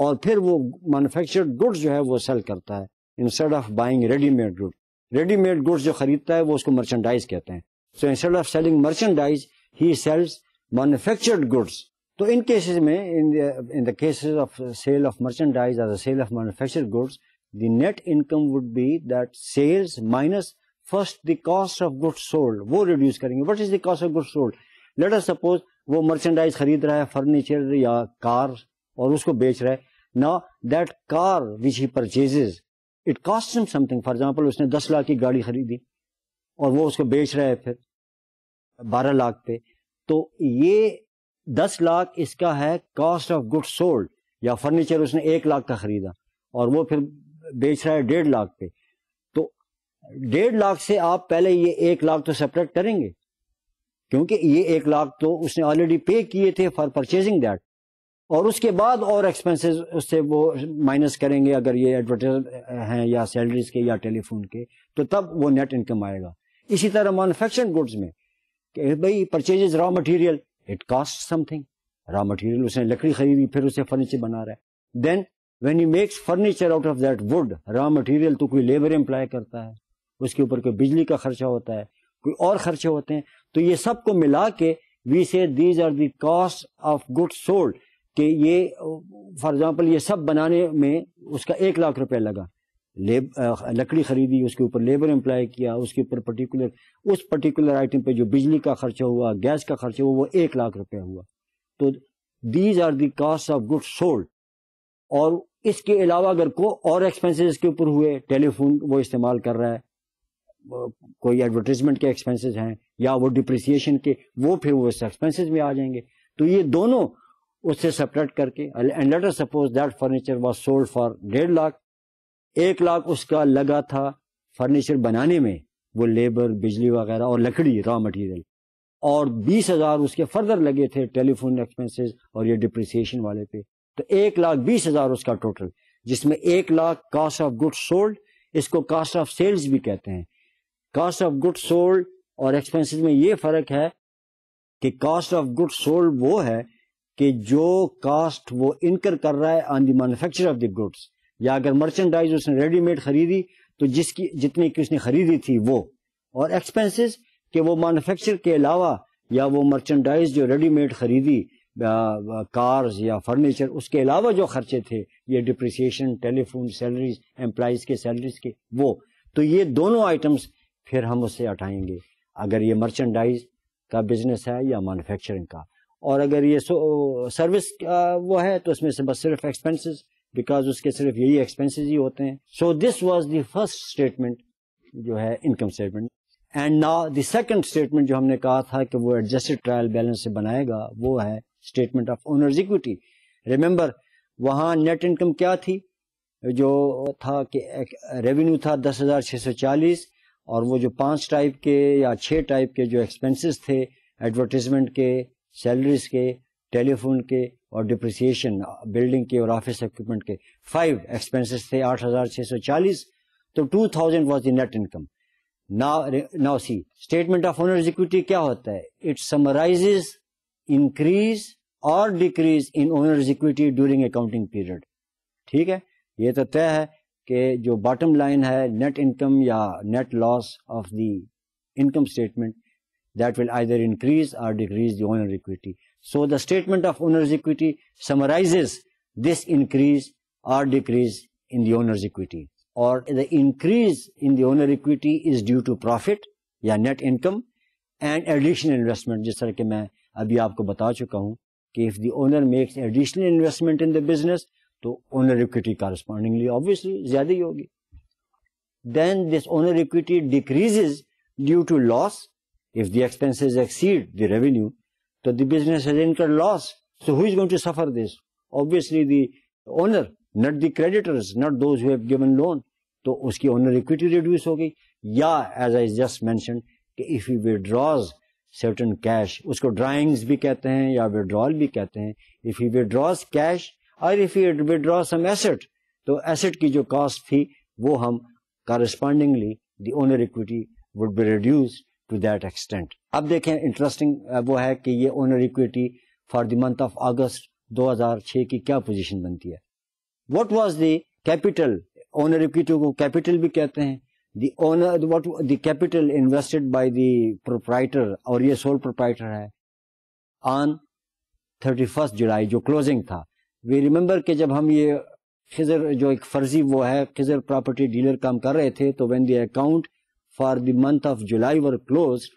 Speaker 1: اور پھر وہ مینوفیکچرڈ گڈس جو ہے وہ سیل کرتا ہے instead of buying ready made good. Ready made goods جو خریدتا ہے وہ اس کو مرچنڈائز کہتے ہیں. So instead of selling merchandise he sells manufactured goods. تو ان کیسز میں in the cases of sale of merchandise اور sale of manufactured goods the net income would be that sales minus first the cost of goods sold. وہ reduce کریں گے. What is the cost of goods sold? Let us suppose وہ merchandise خرید رہا ہے, furniture یا کار, اور اس کو بیچ رہا ہے. Now that car which he purchases, it costs him something. For example, اس نے 10 لاکھ کی گاڑی خریدی اور وہ اس کو بیچ رہا ہے پھر 12 لاکھ پہ. تو یہ 10 لاکھ اس کا ہے کاسٹ آف گڈ سولڈ. یا فرنیچر اس نے 1 لاکھ کا خریدا اور وہ پھر بیچ رہا ہے 1.5 لاکھ پہ. تو 1.5 لاکھ سے آپ پہلے یہ 1 لاکھ تو سپریٹ کریں گے, کیونکہ یہ 1 لاکھ تو اس نے آلریڈی پے کیے تھے فار پرچیزنگ دیٹ, اور اس کے بعد اور ایکسپینسز اس سے وہ مائنس کریں گے اگر یہ ایڈورٹائز ہیں یا سیلریز کے یا ٹیلی فون کے, تو تب وہ نیٹ انکم آئے گا. اسی طرح مینوفیکچرڈ گڈس میں کہ بھائی purchase raw material, it cost something. Raw material اس نے لکڑی خریدی, پھر اسے فرنیچر بنا رہا ہے. دین when he makes furniture out of that wood, raw material, تو کوئی لیبر امپلائی کرتا ہے, اس کے اوپر کوئی بجلی کا خرچہ ہوتا ہے, کوئی اور خرچے ہوتے ہیں. تو یہ سب کو ملا کے we say these are the cost of goods sold, کہ یہ فار ایگزامپل یہ سب بنانے میں اس کا 1 لاکھ روپے لگا. لکڑی خریدی, اس کے اوپر لیبر امپلائی کیا, اس کے اوپر اس پرٹیکولر آئٹم پہ جو بجلی کا خرچہ ہوا, گیس کا خرچہ ہوا, وہ 1 لاکھ روپے ہوا. تو these are the cost of goods sold. اور اس کے علاوہ اگر اور ایکسپینسز کے اوپر ہوئے, ٹیلی فون وہ استعمال کر رہا ہے, کوئی ایڈورٹیزمنٹ کے ایکسپینسز ہیں یا وہ ڈپریسیشن کے, وہ پھر وہ ایکسپینسز میں آ جائیں گے. تو یہ دونوں اس سے سپریٹ کر کے, and let us suppose that furniture was sold for 1.5 lakh, 1 lakh اس کا لگا تھا فرنیچر بنانے میں, وہ لیبر, بجلی وغیرہ اور لکڑی را مٹیریل, اور 20,000 اس کے فردر لگے تھے ٹیلی فون ایکسپینسز اور یہ ڈپریسیشن والے پہ. تو 1,20,000 اس کا ٹوٹل, جس میں 1 lakh cost of good sold, اس کو کاسٹ آف سیلز بھی کہتے ہیں. کاسٹ آف گڈ سولڈ اور ایکسپینسز میں یہ فرق ہے کہ کاسٹ آف گڈ سولڈ وہ ہے کہ جو کاسٹ وہ انکر کر رہا ہے آن دی مینوفیکچر آف دی گڈس, یا اگر مرچنڈائز اس نے ریڈی میڈ خریدی تو جتنے کی اس نے خریدی تھی وہ, اور ایکسپینسز کہ وہ مینوفیکچر کے علاوہ یا وہ مرچنڈائز جو ریڈی میڈ خریدی, کارز یا فرنیچر, اس کے علاوہ جو خرچے تھے, یہ ڈپریسیشن, ٹیلی فون, سیلریز, امپلائیز کے سیلریز کے, وہ. تو یہ دونوں آئٹمس پھر ہم اس سے ہٹائیں گے اگر یہ مرچنڈائز کا بزنس ہے یا مینوفیکچرنگ کا. اور اگر یہ سروس وہ ہے تو اس میں سے بس صرف ایکسپینسز, بیکاز اس کے صرف یہی ایکسپینسز ہی ہوتے ہیں. So this was the first statement جو ہے income statement. And now the second statement جو ہم نے کہا تھا کہ وہ ایڈجسٹڈ ٹرائل بیلنس سے بنائے گا, وہ ہے statement of owners equity. Remember وہاں نیٹ انکم کیا تھی, جو تھا کہ ریونیو تھا 10,640, اور وہ جو 5 ٹائپ کے یا 6 ٹائپ کے جو ایکسپینسز تھے, ایڈورٹیزمنٹ کے, سیلریز کے, ٹیلی فون کے اور ڈپریسیشن, بلڈنگ کے اور آفس ایکوپمنٹ کے, 5 ایکسپینسز تھے, 8,640. تو 2,000 was the net income. Now see, statement of owner's equity کیا ہوتا ہے, it summarizes increase or decrease in owner's equity during accounting period. ٹھیک ہے, یہ تو طے ہے کہ جو باٹم لائن ہے نیٹ انکم یا net loss of the income statement, that will either increase or decrease the owner equity. So the statement of owner's equity summarizes this increase or decrease in the owner's equity. Or the increase in the owner equity is due to profit یا net income and additional investment, جس طرح کہ میں ابھی آپ کو بتا چکا ہوں کہ if the owner makes additional investment in the business تو owner equity correspondingly obviously زیادہ ہی ہوگی. Then this owner equity decreases due to loss. If the expenses exceed the revenue, so the business has incurred loss. So who is going to suffer this? Obviously the owner, not the creditors, not those who have given loan. تو اس کی owner equity reduce ہو گئی. یا as I just mentioned کہ if he withdraws certain cash, اس کو drawings بھی کہتے ہیں یا withdrawal بھی کہتے ہیں. If he withdraws cash or if he withdraws some asset, تو asset کی جو cost تھی وہ ہم correspondingly the owner equity would be reduced to that extent. اب دیکھیں انٹرسٹنگ وہ ہے کہ یہ owner equity for the month of اگست 2006 کی کیا پوزیشن بنتی ہے. What was the capital? Owner equity کو capital بھی کہتے ہیں. The capital invested by the proprietor, اور یہ sole proprietor ہے, on 31st July جو closing تھا. We remember کہ جب ہم یہ خضر جو ایک فرضی وہ ہے خضر پراپرٹی ڈیلر کام کر رہے تھے, تو when the account for the month of July were closed,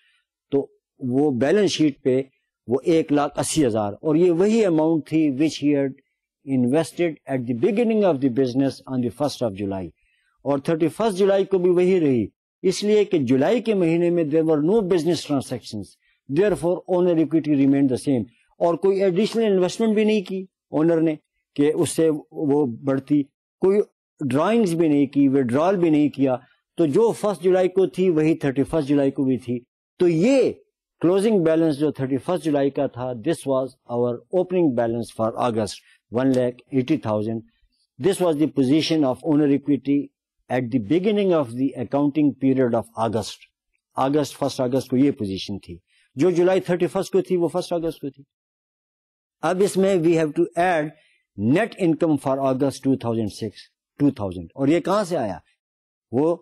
Speaker 1: تو وہ بیلنس شیٹ پہ وہ 1,80,000, اور یہ وہی اماؤنٹ تھی which he had invested at the beginning of the business on the 1st of July, اور 31st جولائی کو بھی وہی رہی, اس لیے کہ جولائی کے مہینے میں there were no business transactions, therefore owner equity remained the same, اور کوئی ایڈیشنل انویسٹمنٹ بھی نہیں کی اونر نے کہ اس سے وہ بڑھتی, کوئی ڈرائنگز بھی نہیں کی, وڈرال بھی نہیں کیا, تو جو 1 جولائی کو تھی وہی 31 جولائی کو بھی تھی. تو یہ کلوزنگ بیلنس جو 31 جولائی کا تھا, this was our opening balance for August 1,80,000. This was the position of owner equity at the beginning of the accounting period of August. 1 اگست کو یہ پوزیشن تھی, جو جولائی 31 کو تھی وہ 1 اگست کو تھی. اب اس میں we have to add net income for August 2000, اور یہ کہاں سے آیا؟ وہ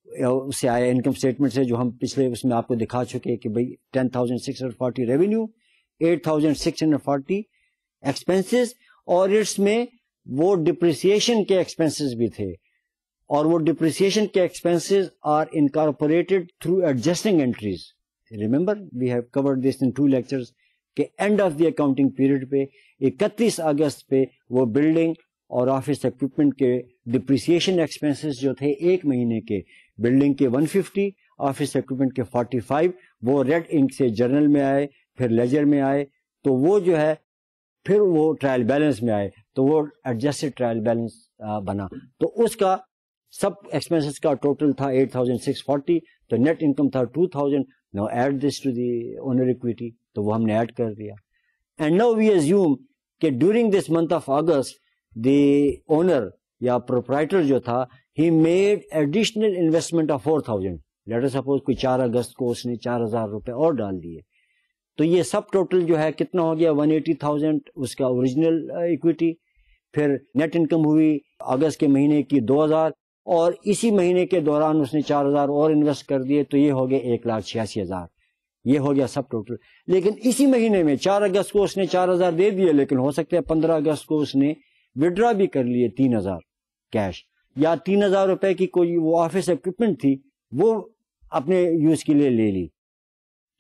Speaker 1: اس سے آیا انکم اسٹیٹمنٹ سے, جو ہم پچھلے اس میں آپ کو دکھا چکے کہ بھائی 10,640 ریونیو, 8,640 ایکسپینسز, اور اس میں وہ ڈپریسیشن کے ایکسپینسز بھی تھے, اور وہ ڈپریسیشن کے expenses are incorporated through adjusting entries. Remember we have covered this in 2 lectures کہ end of the accounting period پہ 31 اگست پہ وہ بلڈنگ اور آفس ایکوپمنٹ کے ڈپریسیشن ایکسپینسز جو تھے ایک مہینے کے, بلڈنگ کے 150, آفس ایکوپمنٹ کے 45, وہ ریڈ انک سے جرنل میں آئے, پھر لیجر میں آئے, تو وہ جو ہے پھر وہ ٹرائل بیلنس میں آئے, تو وہ ایڈجسٹڈ ٹرائل بیلنس بنا. تو اس کا سب ایکسپینسز کا ٹوٹل تھا 8,640, تو نیٹ انکم تھا 2,000. Now add this to the owner equity, تو وہ ہم نے ایڈ کر دیا. And now we assume کہ during this month of August the owner یا proprietor جو تھا he made additional investment of 4,000. Let us suppose کوئی 4 اگست کو اس نے 4,000 روپے اور ڈال دیے, تو یہ سب ٹوٹل جو ہے کتنا ہو گیا 180,000 اس کا اوریجنل ایکویٹی. پھر نیٹ انکم ہوئی اگست کے مہینے کی 2,000, اور اسی مہینے کے دوران اس نے 4,000 اور انویسٹ کر دیے, تو یہ ہو گیا 1,86,000. یہ ہو گیا سب ٹوٹل. لیکن اسی مہینے میں 4 اگست کو اس نے 4,000 دے دیے, لیکن ہو سکتا ہے 15 اگست کو اس نے وڈرا بھی کر لیے 3,000 کیش, یا 3,000 روپے کی کوئی وہ آفس ایکوپمنٹ تھی وہ اپنے یوز کے لیے لے لی,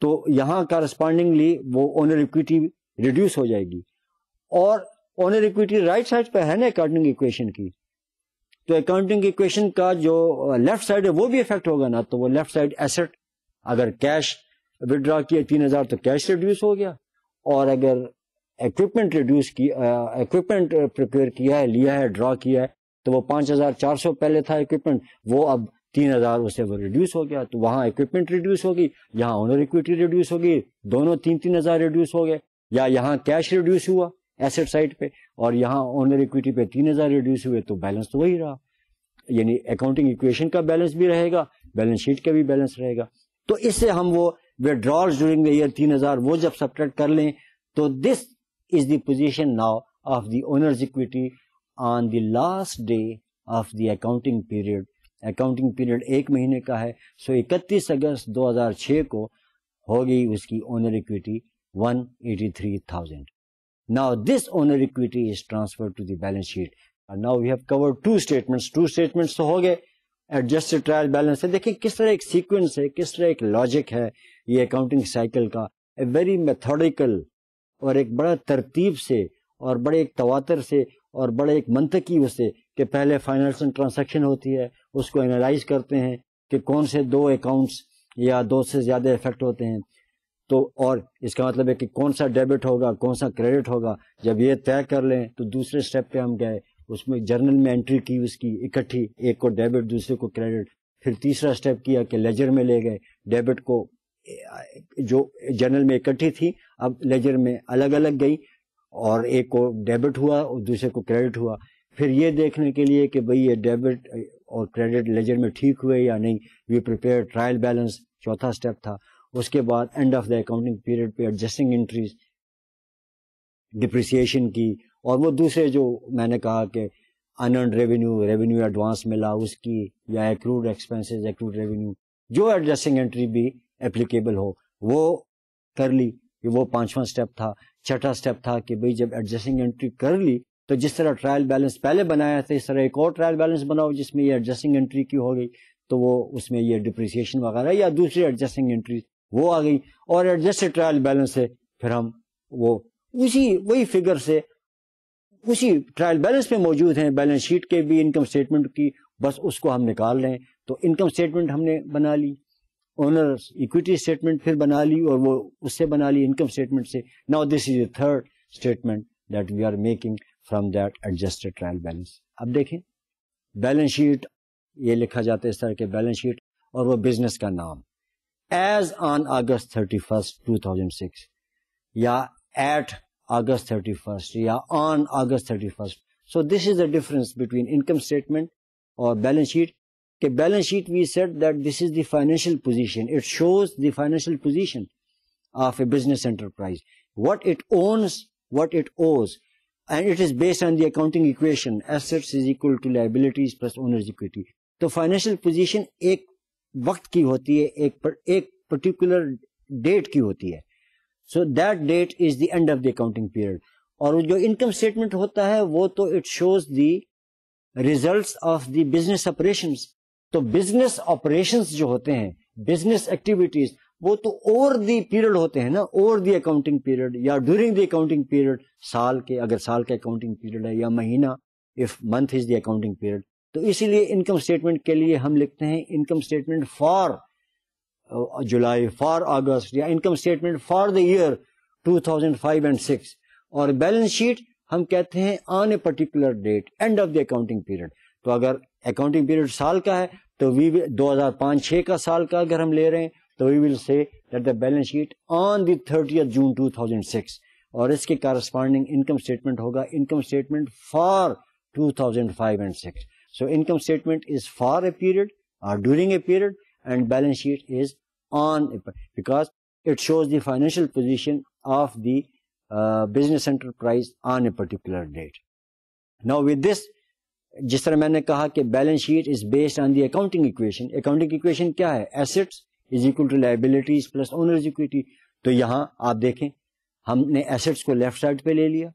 Speaker 1: تو یہاں کارسپونڈنگلی وہ اونر ایکویٹی ریڈیوس ہو جائے گی. اور اونر ایکویٹی رائٹ سائڈ پہ ہے نا اکاؤنٹنگ ایکویشن کی, تو اکاؤنٹنگ ایکویشن کا جو لیفٹ سائڈ ہے وہ بھی افیکٹ ہوگا نا, تو وہ لیفٹ سائڈ ایسٹ, اگر کیش وڈرا کیا 3,000 تو کیش ریڈیوس ہو گیا, اور اگر ایکوپمنٹ ریڈیوس کی ایکوپمنٹ پریپیئر کیا ہے, لیا ہے, ڈرا کیا ہے, تو وہ 5,400 پہلے تھا ایکوپمنٹ, وہ اب 3,000 اسے وہ ریڈیوس ہو گیا, تو وہاں ایکوپمنٹ ریڈیوس ہوگی, یہاں اونر ایکویٹی ریڈیوس ہوگی, دونوں 3,000 ریڈیوس ہو گئے, یا یہاں کیش ریڈیوس ہوا ایسٹ سائڈ پہ, اور یہاں اونر ایکویٹی پہ 3,000 ریڈیوس ہوئے, تو بیلنس تو وہی رہا. یعنی اکاؤنٹنگ ایکویشن کا بیلنس بھی رہے گا, بیلنس شیٹ کا بھی بیلنس رہے گا. تو اس سے ہم وہ withdrawals during the year 3,000 وہ جب سبٹریکٹ کر لیں, تو this is the position now of the owner's equity on the last day of the accounting period. Accounting period ایک مہینے کا ہے, سو 31 اگست 2006 کو ہوگی اس کی owner equity 183,000. Now this owner equity is transferred to the balance sheet. And now we have covered 2 statements. 2 statements تو ہو گئے, adjusted trial balance ہے. دیکھیں کس طرح ایک سیکوینس ہے, کس طرح ایک لاجک ہے یہ اکاؤنٹنگ سائیکل کا, اے ویری میتھوڈیکل, اور ایک بڑا ترتیب سے اور بڑے ایک تواتر سے اور بڑے ایک منطقی اس سے, کہ پہلے فائنینشیل ٹرانزیکشن ہوتی ہے, اس کو انالائز کرتے ہیں کہ کون سے 2 اکاؤنٹس یا 2 سے زیادہ افیکٹ ہوتے ہیں, تو اور اس کا مطلب ہے کہ کون سا ڈیبٹ ہوگا کون سا کریڈٹ ہوگا. جب یہ طے کر لیں تو دوسرے اسٹیپ پہ ہم گئے, اس میں جرنل میں انٹری کی اس کی اکٹھی, ایک کو ڈیبٹ دوسرے کو کریڈٹ. پھر تیسرا اسٹیپ کیا کہ لیجر میں لے گئے, ڈیبٹ کو جو جرنل میں اکٹھی تھی اب لیجر میں الگ الگ گئی, اور ایک کو ڈیبٹ ہوا اور دوسرے کو کریڈٹ ہوا. پھر یہ دیکھنے کے لیے کہ بھئی یہ ڈیبٹ اور کریڈٹ لیجر میں ٹھیک ہوئے یا نہیں, وی پریپیئر ٹرائل بیلنس, چوتھا اسٹیپ تھا. اس کے بعد and of the accounting period پہ ایڈجسٹنگ انٹریز ڈپریسیشن کی, اور وہ دوسرے جو میں نے کہا کہ انرنڈ ریونیو ایڈوانس ملا اس کی, یا ایکروڈ ایکسپینسز, ایکروڈ ریونیو, جو ایڈجسٹنگ انٹری بھی اپلیکیبل ہو وہ کر لی. وہ 5واں اسٹیپ تھا. 6واں اسٹیپ تھا کہ بھئی جب ایڈجسٹنگ انٹری کر لی تو جس طرح ٹرائل بیلنس پہلے بنایا تھا اس طرح ایک اور ٹرائل بیلنس بناؤ جس میں یہ ایڈجسٹنگ انٹری کی ہو گئی, تو وہ اس میں یہ ڈپریسیشن وغیرہ یا دوسری ایڈجسٹنگ انٹری وہ آ گئی, اور ایڈجسٹڈ ٹرائل بیلنس سے پھر ہم وہ وہی فگر سے اسی ٹرائل بیلنس میں موجود ہیں, بیلنس شیٹ کے بھی, انکم اسٹیٹمنٹ کی, بس اس کو ہم نکال رہے ہیں. تو انکم اسٹیٹمنٹ ہم نے بنا لی, اونر ایکویٹی اسٹیٹمنٹ پھر بنا لی, اور وہ اس سے بنا لی انکم اسٹیٹمنٹ سے. Now this is a third statement that we are making from that adjusted trial balance. اب دیکھیں بیلنس شیٹ یہ لکھا جاتا ہے اس طرح کے بیلنس شیٹ, اور وہ بزنس کا نام ایز آن August 31, 2006 یا ایٹ August 31 یا آن August 31. So this is the difference between income statement اور بیلنس شیٹ. کہ balance sheet we said that this is the financial position. It shows the financial position of a business enterprise, what it owns, what it owes, and it is based on the accounting equation assets is equal to liabilities plus owner's equity. تو financial position ایک وقت کی ہوتی ہے, ایک particular date کی ہوتی ہے. So that date is the end of the accounting period. اور جو انکم اسٹیٹمنٹ ہوتا ہے وہ تو it shows the results of the business operations. تو بزنس آپریشنس جو ہوتے ہیں, بزنس ایکٹیویٹیز, وہ تو اوور دی پیریڈ ہوتے ہیں نا, اوور دی اکاؤنٹنگ پیریڈ یا ڈیورنگ دی اکاؤنٹنگ پیریڈ, سال کے, اگر سال کا اکاؤنٹنگ پیریڈ ہے, یا مہینہ if month is the accounting period. تو اسی لیے انکم اسٹیٹمنٹ کے لیے ہم لکھتے ہیں income statement for July, for August, یا income statement for the year 2005 and 6. اور بیلنس شیٹ ہم کہتے ہیں on a particular date, end of the accounting period. تو اگر اکاؤنٹنگ پیریڈ سال کا ہے تو 2005-6 کا سال کا اگر ہم لے رہے ہیں تو وی ول سے that the balance sheet on the 30th June 2006. اور اس کے کارسپونڈنگ انکم اسٹیٹمنٹ ہوگا income statement for 2005 and 6. So income statement is for a period or during a period, and balance sheet is on a, because it shows the financial position of the business enterprise on a particular date. Now with this, جس طرح میں نے کہا کہ balance sheet is based on the accounting equation. Accounting equation کیا ہے؟ Assets is equal to liabilities plus owner's equity. تو یہاں آپ دیکھیں ہم نے ایسٹس کو لیفٹ سائڈ پہ لے لیا,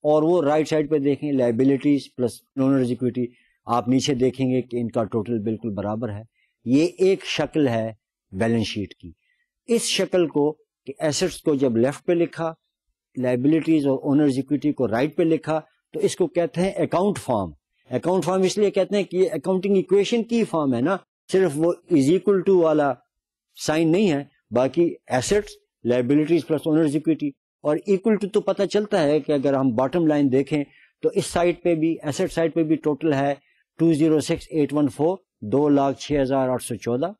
Speaker 1: اور وہ رائٹ سائڈ پہ دیکھیں لائبلٹیز پلس اونرز اکویٹی. آپ نیچے دیکھیں گے کہ ان کا ٹوٹل بالکل برابر ہے. یہ ایک شکل ہے بیلنس شیٹ کی. اس شکل کو کہ ایسٹس کو جب لیفٹ پہ لکھا, لائبلٹیز اور اونرز اکویٹی کو رائٹ پہ لکھا, تو اس کو کہتے ہیں اکاؤنٹ فارم. اکاؤنٹ فارم اس لیے کہتے ہیں کہ یہ اکاؤنٹنگ ایکویشن کی فارم ہے نا, صرف وہ از اکول ٹو والا سائن نہیں ہے, باقی assets liabilities plus owner's equity. اور اکول ٹو تو پتہ چلتا ہے کہ اگر ہم باٹم لائن دیکھیں تو اس سائڈ پہ بھی, ایسٹ سائڈ پہ بھی ٹوٹل ہے 206,814, 2,06,814,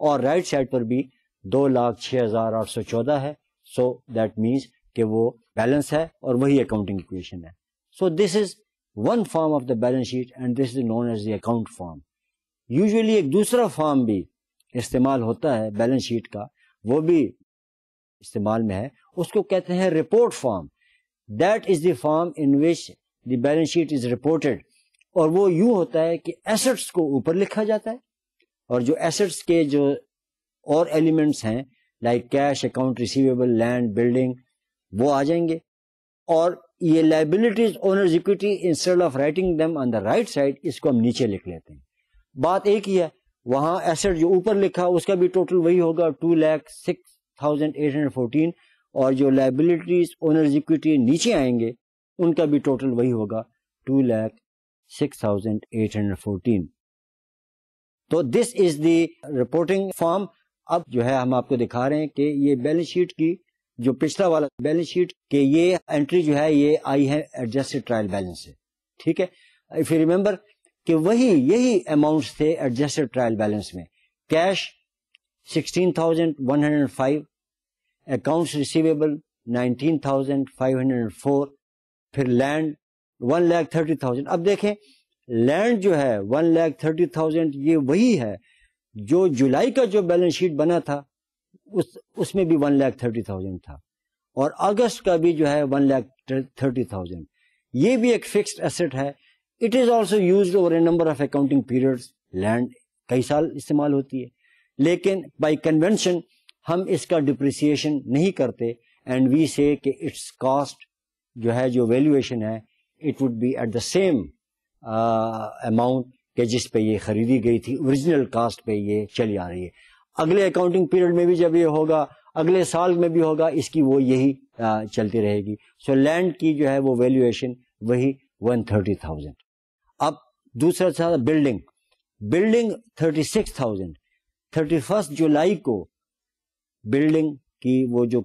Speaker 1: اور رائٹ سائڈ پر بھی 2,06,814 ہے. سو دیٹ مینس کہ وہ بیلنس ہے اور وہی اکاؤنٹنگ ایکویشن ہے. So this is one form of the balance sheet and this is known as the account form. Usually ایک دوسرا فارم بھی استعمال ہوتا ہے بیلنس شیٹ کا, وہ بھی استعمال میں ہے, اس کو کہتے ہیں report form. That is the form in which the balance sheet is reported. اور وہ یوں ہوتا ہے کہ ایسٹس کو اوپر لکھا جاتا ہے, اور جو ایسٹس کے جو اور ایلیمنٹس ہیں like cash, account receivable, land, building, وہ آ جائیں گے. اور یہ liabilities owners equity instead of writing them on the right side, اس کو ہم نیچے لکھ لیتے ہیں. بات ایک ہی ہے, وہاں ایسٹ جو اوپر لکھا اس کا بھی ٹوٹل وہی ہوگا 2,06,814, اور جو لائبلٹیز اونرز اکویٹی نیچے آئیں گے ان کا بھی ٹوٹل وہی ہوگا 2,06,814. تو دس از دی رپورٹنگ فارم. اب جو ہے ہم آپ کو دکھا رہے ہیں کہ یہ بیلنس شیٹ کی جو پچھلا والا بیلنس شیٹ کہ یہ انٹری جو ہے یہ آئی ہے ایڈجسٹڈ ٹرائل بیلنس سے. ٹھیک ہے, اف یو ریمبر کہ یہی اماؤنٹس تھے ایڈجسٹڈ ٹرائل بیلنس میں. کیش 16,105, اکاؤنٹس ریسیویبل 19,504, پھر لینڈ 1,30,000. اب دیکھیں لینڈ جو ہے 1,30,000 یہ وہی ہے جو جولائی کا جو بیلنس شیٹ بنا تھا اس میں بھی 1,30,000 تھا, اور اگست کا بھی جو ہے 1,30,000. یہ بھی ایک فکسڈ ایسٹ ہے. It is also used over a number of accounting periods. Land کئی سال استعمال ہوتی ہے, لیکن بائی کنونشن ہم اس کا ڈپریسیشن نہیں کرتے, اینڈ وی سے کہ اٹس کاسٹ جو ہے, جو ویلیویشن ہے, it would be at the same amount کہ جس پہ یہ خریدی گئی تھی, اوریجنل کاسٹ پہ یہ چلی آ رہی ہے. اگلے اکاؤنٹنگ پیریڈ میں بھی جب یہ ہوگا, اگلے سال میں بھی ہوگا, اس کی وہ یہی چلتی رہے گی. سو لینڈ کی جو ہے وہ ویلیویشن وہی 130,000. اب دوسرا تھا بلڈنگ. بلڈنگ 36,000. 31 جولائی کو بلڈنگ کی وہ جو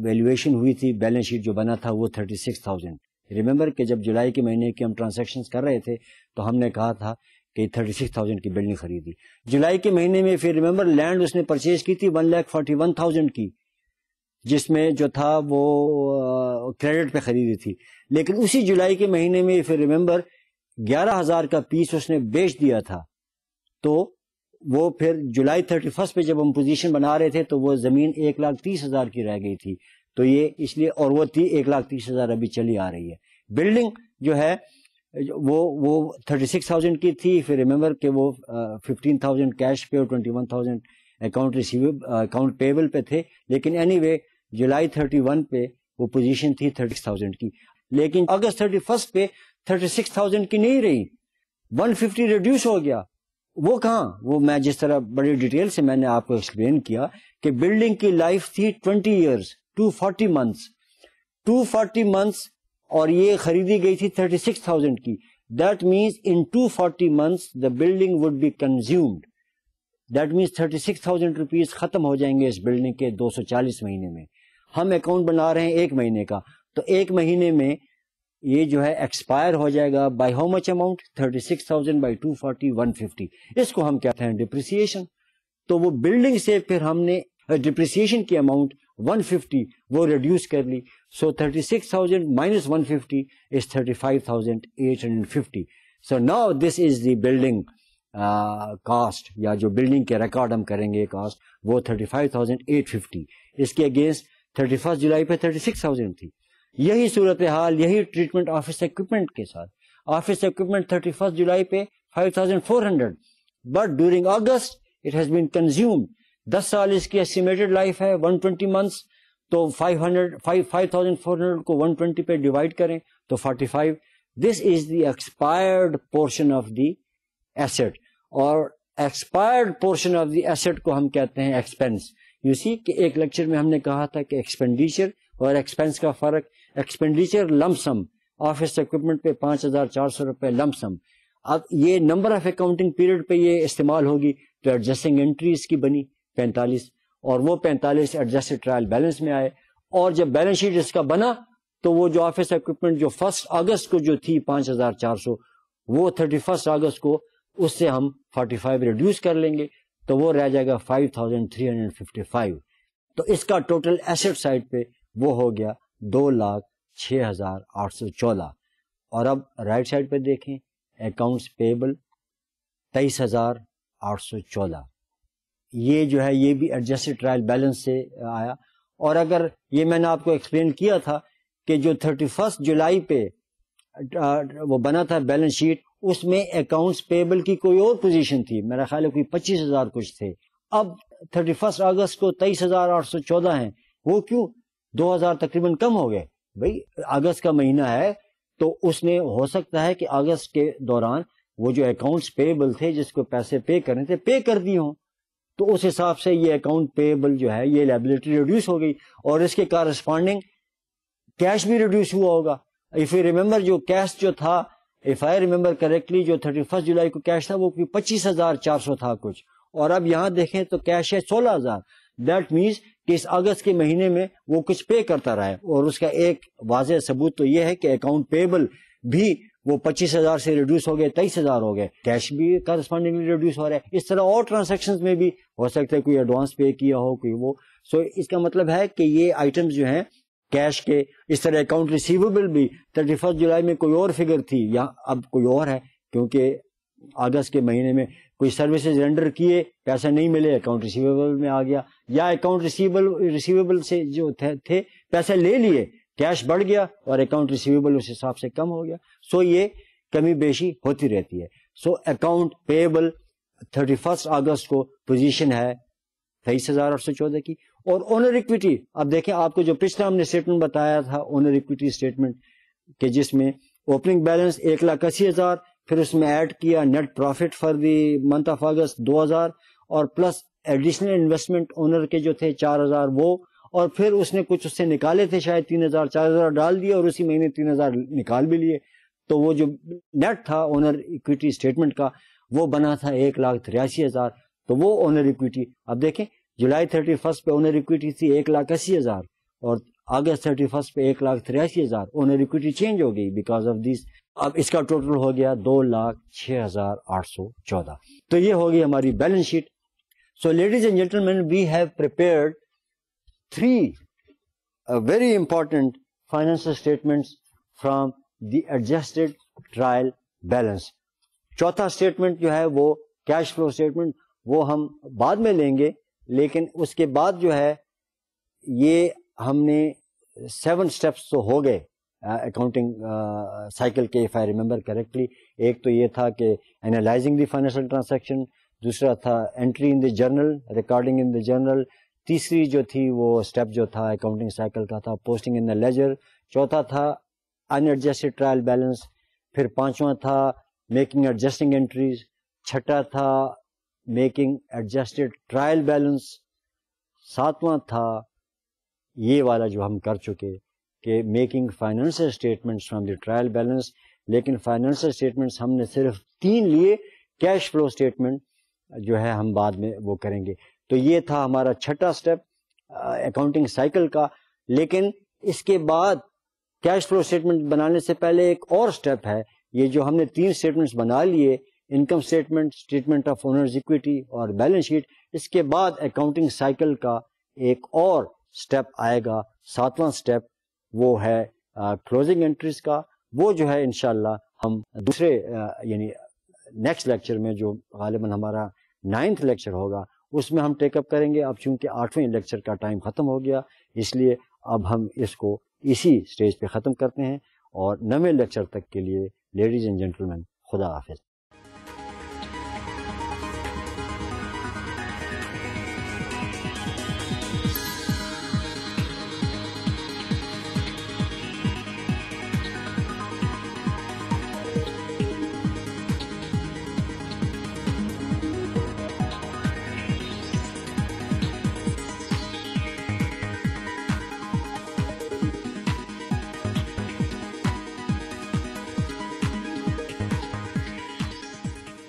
Speaker 1: ویلیویشن ہوئی تھی, بیلنس شیٹ جو بنا تھا وہ 36,000. ریممبر کہ جب جولائی کے مہینے کی ہم ٹرانزیکشنز کر رہے تھے تو ہم نے کہا تھا کہ 36,000 کی بلڈنگ خریدی. جولائی کے مہینے میں پھر ریممبر لینڈ اس نے پرچیز کی تھی 1,41,000 کی, جس میں جو تھا وہ کریڈٹ پہ خریدی تھی. لیکن اسی جولائی کے مہینے میں پھر ریممبر 11,000 کا پیس اس نے بیچ دیا تھا. تو وہ پھر جولائی 31 پہ جب ہم پوزیشن بنا رہے تھے تو وہ زمین 1,30,000 کی رہ گئی تھی. تو یہ اس لیے, اور وہ 1,30,000 ابھی چلی آ رہی ہے. بلڈنگ جو ہے وہ 36,000 کی تھی. پھر ریممبر کہ وہ 15,000 کیش پہ اور 21,000 اکاؤنٹ پیبل پہ تھے. لیکن اینی وے جولائی 31 پہ وہ پوزیشن تھی 36,000 کی. لیکن اگست 31 پہ 36,000 کی نہیں رہی, 150 ریڈیوس ہو گیا. وہ کہاں, وہ میں جس طرح بڑی ڈیٹیل سے میں نے آپ کو ایکسپلین کیا کہ بلڈنگ کی لائف تھی 20 ایئرس, 240 منتھس, 240 منتھس, اور یہ خریدی گئی تھی 36,000 کی. That means in 240 months the building would be consumed. That means 36,000 rupees ختم ہو جائیں گے اس بلڈنگ کے 240 مہینے میں. ہم اکاؤنٹ بنا رہے ہیں ایک مہینے کا, تو ایک مہینے میں یہ جو ہے ایکسپائر ہو جائے گا. By how much amount, 36,000 by 240, 150. اس کو ہم کہتے ہیں ڈپریسیشن. تو وہ بلڈنگ سے پھر ہم نے ڈپریسیشن کی اماؤنٹ 150 وہ ریڈیوس کر لی. سو 36,000 minus 150 is 35,850. So now this is the building cost, یا جو بلڈنگ کے ریکارڈ ہم کریں گے کاسٹ, وہ 35,850. اس کے اگینسٹ 31 جولائی پہ 36,000 تھی. یہی صورتحال, یہی ٹریٹمنٹ آفس ایکوپمنٹ کے ساتھ. آفس ایکوپمنٹ 31 جولائی پہ 5,400, but during August it has been consumed. 10 سال اس کی ایسٹیمیٹڈ لائف ہے, 120 منتھس. تو 5,400 کو 120 پہ ڈیوائڈ کریں تو 45. This is the expired portion of the asset, اور expired portion of the asset کو ہم کہتے ہیں ایکسپینس. یو سی کہ ایک لیکچر میں ہم نے کہا تھا کہ ایکسپینڈیچر اور ایکسپینس کا فرق. ایکسپینڈیچر لمپ سم, آفس ایکوپمنٹ پہ 5,400 روپے لمپ سم. اب یہ نمبر آف اکاؤنٹنگ پیریڈ پہ یہ استعمال ہوگی تو ایڈجسٹنگ انٹری اس کی بنی 45, اور وہ 45 ایڈجسٹڈ ٹرائل بیلنس میں آئے. اور جب بیلنس شیٹ اس کا بنا تو وہ جو آفس ایکوپمنٹ جو 1 اگست کو جو تھی 5,400, وہ 31 اگست کو اس سے ہم 45 ریڈیوس کر لیں گے تو وہ رہ جائے گا 5,355. تو اس کا ٹوٹل ایسٹ سائڈ پہ وہ ہو گیا 2,06,814. اور اب رائٹ سائڈ پہ دیکھیں, اکاؤنٹس پیبل 23,814. یہ جو ہے یہ بھی ایڈجسٹڈ ٹرائل بیلنس سے آیا. اور اگر یہ میں نے آپ کو ایکسپلین کیا تھا کہ جو 31 جولائی پہ وہ بنا تھا بیلنس شیٹ, اس میں اکاؤنٹس پیبل کی کوئی اور پوزیشن تھی, میرا خیال ہے کوئی 25,000 کچھ تھے. اب 31 اگست کو 23,814 ہیں. وہ کیوں 2,000 تقریباً کم ہو گئے؟ بھائی اگست کا مہینہ ہے تو اس نے ہو سکتا ہے کہ اگست کے دوران وہ جو اکاؤنٹس پیبل تھے جس کو پیسے پے کرنے تھے پے کر دی ہوں, تو اس حساب سے یہ اکاؤنٹ پیبل جو ہے یہ لائبلٹی ریڈیوس ہو گئی, اور اس کے کارسپونڈنگ کیش بھی ریڈیوس ہوا ہوگا. اف یو ریمبر جو کیش جو تھا, اف آئی ریمبر کریکٹلی, جو 31 جولائی کو کیش تھا وہ 25,400 تھا کچھ, اور اب یہاں دیکھیں تو کیش ہے 16,000. دیٹ مینس کہ اس اگست کے مہینے میں وہ کچھ پے کرتا رہا ہے, اور اس کا ایک واضح ثبوت تو یہ ہے کہ اکاؤنٹ پیبل بھی وہ 25,000 سے ریڈیوس ہو گئے, 23,000 ہو گئے. کیش بھی کارسپونڈنگلی ریڈیوس ہو رہا ہے. اس طرح اور ٹرانزیکشن میں بھی ہو سکتا ہے کوئی ایڈوانس پے کیا ہو کوئی وہ. سو اس کا مطلب ہے کہ یہ آئٹمز جو ہیں کیش کے, اس طرح اکاؤنٹ ریسیویبل بھی 31 جولائی میں کوئی اور فگر تھی, یا اب کوئی اور ہے, کیونکہ اگست کے مہینے میں کوئی سروسز رینڈر کیے, پیسے نہیں ملے, اکاؤنٹ ریسیویبل میں آ گیا, یا اکاؤنٹ ریسیویبل سے جو تھے پیسے لے لیے, کیش بڑھ گیا اور اکاؤنٹ ریسیویبل اس حساب سے کم ہو گیا. سو یہ کمی بیشی ہوتی رہتی ہے. سو اکاؤنٹ پیبل 31 اگست کو پوزیشن ہے 23,814 کی. اور اونر اکویٹی اب دیکھیں, آپ کو جو پچھلا ہم نے اسٹیٹمنٹ بتایا تھا اونر اکویٹی اسٹیٹمنٹ کہ جس میں اوپننگ بیلنس 1,80,000, پھر اس میں ایڈ کیا net profit for the month of August 2,000, اور پلس ایڈیشنل انویسٹمنٹ اونر کے جو تھے 4,000 وہ, اور پھر اس نے کچھ اس سے نکالے تھے شاید 3,000 4,000 ڈال دیے اور اسی مہینے 3,000 نکال بھی لیے. تو وہ جو نیٹ تھا اونر اکویٹی اسٹیٹمنٹ کا وہ بنا تھا 1,83,000. تو وہ اونر اکویٹی اب دیکھیں جولائی 31 پہ اونر اکویٹی تھی 1,80,000 اور اگست 31 پہ 1,83,000. اونر اکویٹی چینج ہو گئی بیکاز آف دیس. اب اس کا ٹوٹل ہو گیا 2,06,814. تو یہ ہوگی ہماری balance sheet. So ladies and gentlemen, we have prepared 3 very important financial statements from the adjusted trial balance. چوتھا اسٹیٹمنٹ جو ہے وہ کیش فلو اسٹیٹمنٹ, وہ ہم بعد میں لیں گے, لیکن اس کے بعد جو ہے یہ ہم نے 7 اسٹیپس تو ہو گئے اکاؤنٹنگ سائیکل کے, اف آئی ریمبر کریکٹلی. ایک تو یہ تھا کہ اینالائزنگ دی فائنینشیل ٹرانزیکشن, دوسرا تھا entry in the journal, recording in the journal, تیسری جو تھی وہ اسٹیپ جو تھا اکاؤنٹنگ سائیکل کا تھا پوسٹنگ ان دا لیجر, چوتھا تھا ان ایڈجسٹڈ ٹرائل بیلنس, پھر پانچواں تھا میکنگ ایڈجسٹنگ انٹریز, چھٹا تھا میکنگ ایڈجسٹڈ ٹرائل بیلنس, ساتواں تھا یہ والا جو ہم کر چکے کہ making financial statements from the trial balance. لیکن فائنینشیل اسٹیٹمنٹس ہم نے صرف 3 لیے, کیش فلو اسٹیٹمنٹ جو ہے ہم بعد میں وہ کریں گے. تو یہ تھا ہمارا چھٹا اسٹیپ اکاؤنٹنگ سائیکل کا. لیکن اس کے بعد کیش فلو اسٹیٹمنٹ بنانے سے پہلے ایک اور اسٹیپ ہے. یہ جو ہم نے 3 اسٹیٹمنٹس بنا لیے, income statement, statement of owners equity اور بیلنس شیٹ, اس کے بعد اکاؤنٹنگ سائیکل کا ایک اور اسٹیپ آئے گا, 7واں اسٹیپ, وہ ہے کلوزنگ انٹریز کا. وہ جو ہے انشاءاللہ ہم دوسرے یعنی نیکسٹ لیکچر میں جو غالباً ہمارا 9th لیکچر ہوگا اس میں ہم ٹیک اپ کریں گے. اب چونکہ 8ویں لیکچر کا ٹائم ختم ہو گیا اس لیے اب ہم اس کو اسی سٹیج پہ ختم کرتے ہیں, اور 9ویں لیکچر تک کے لیے لیڈیز اینڈ جینٹلمین خدا حافظ.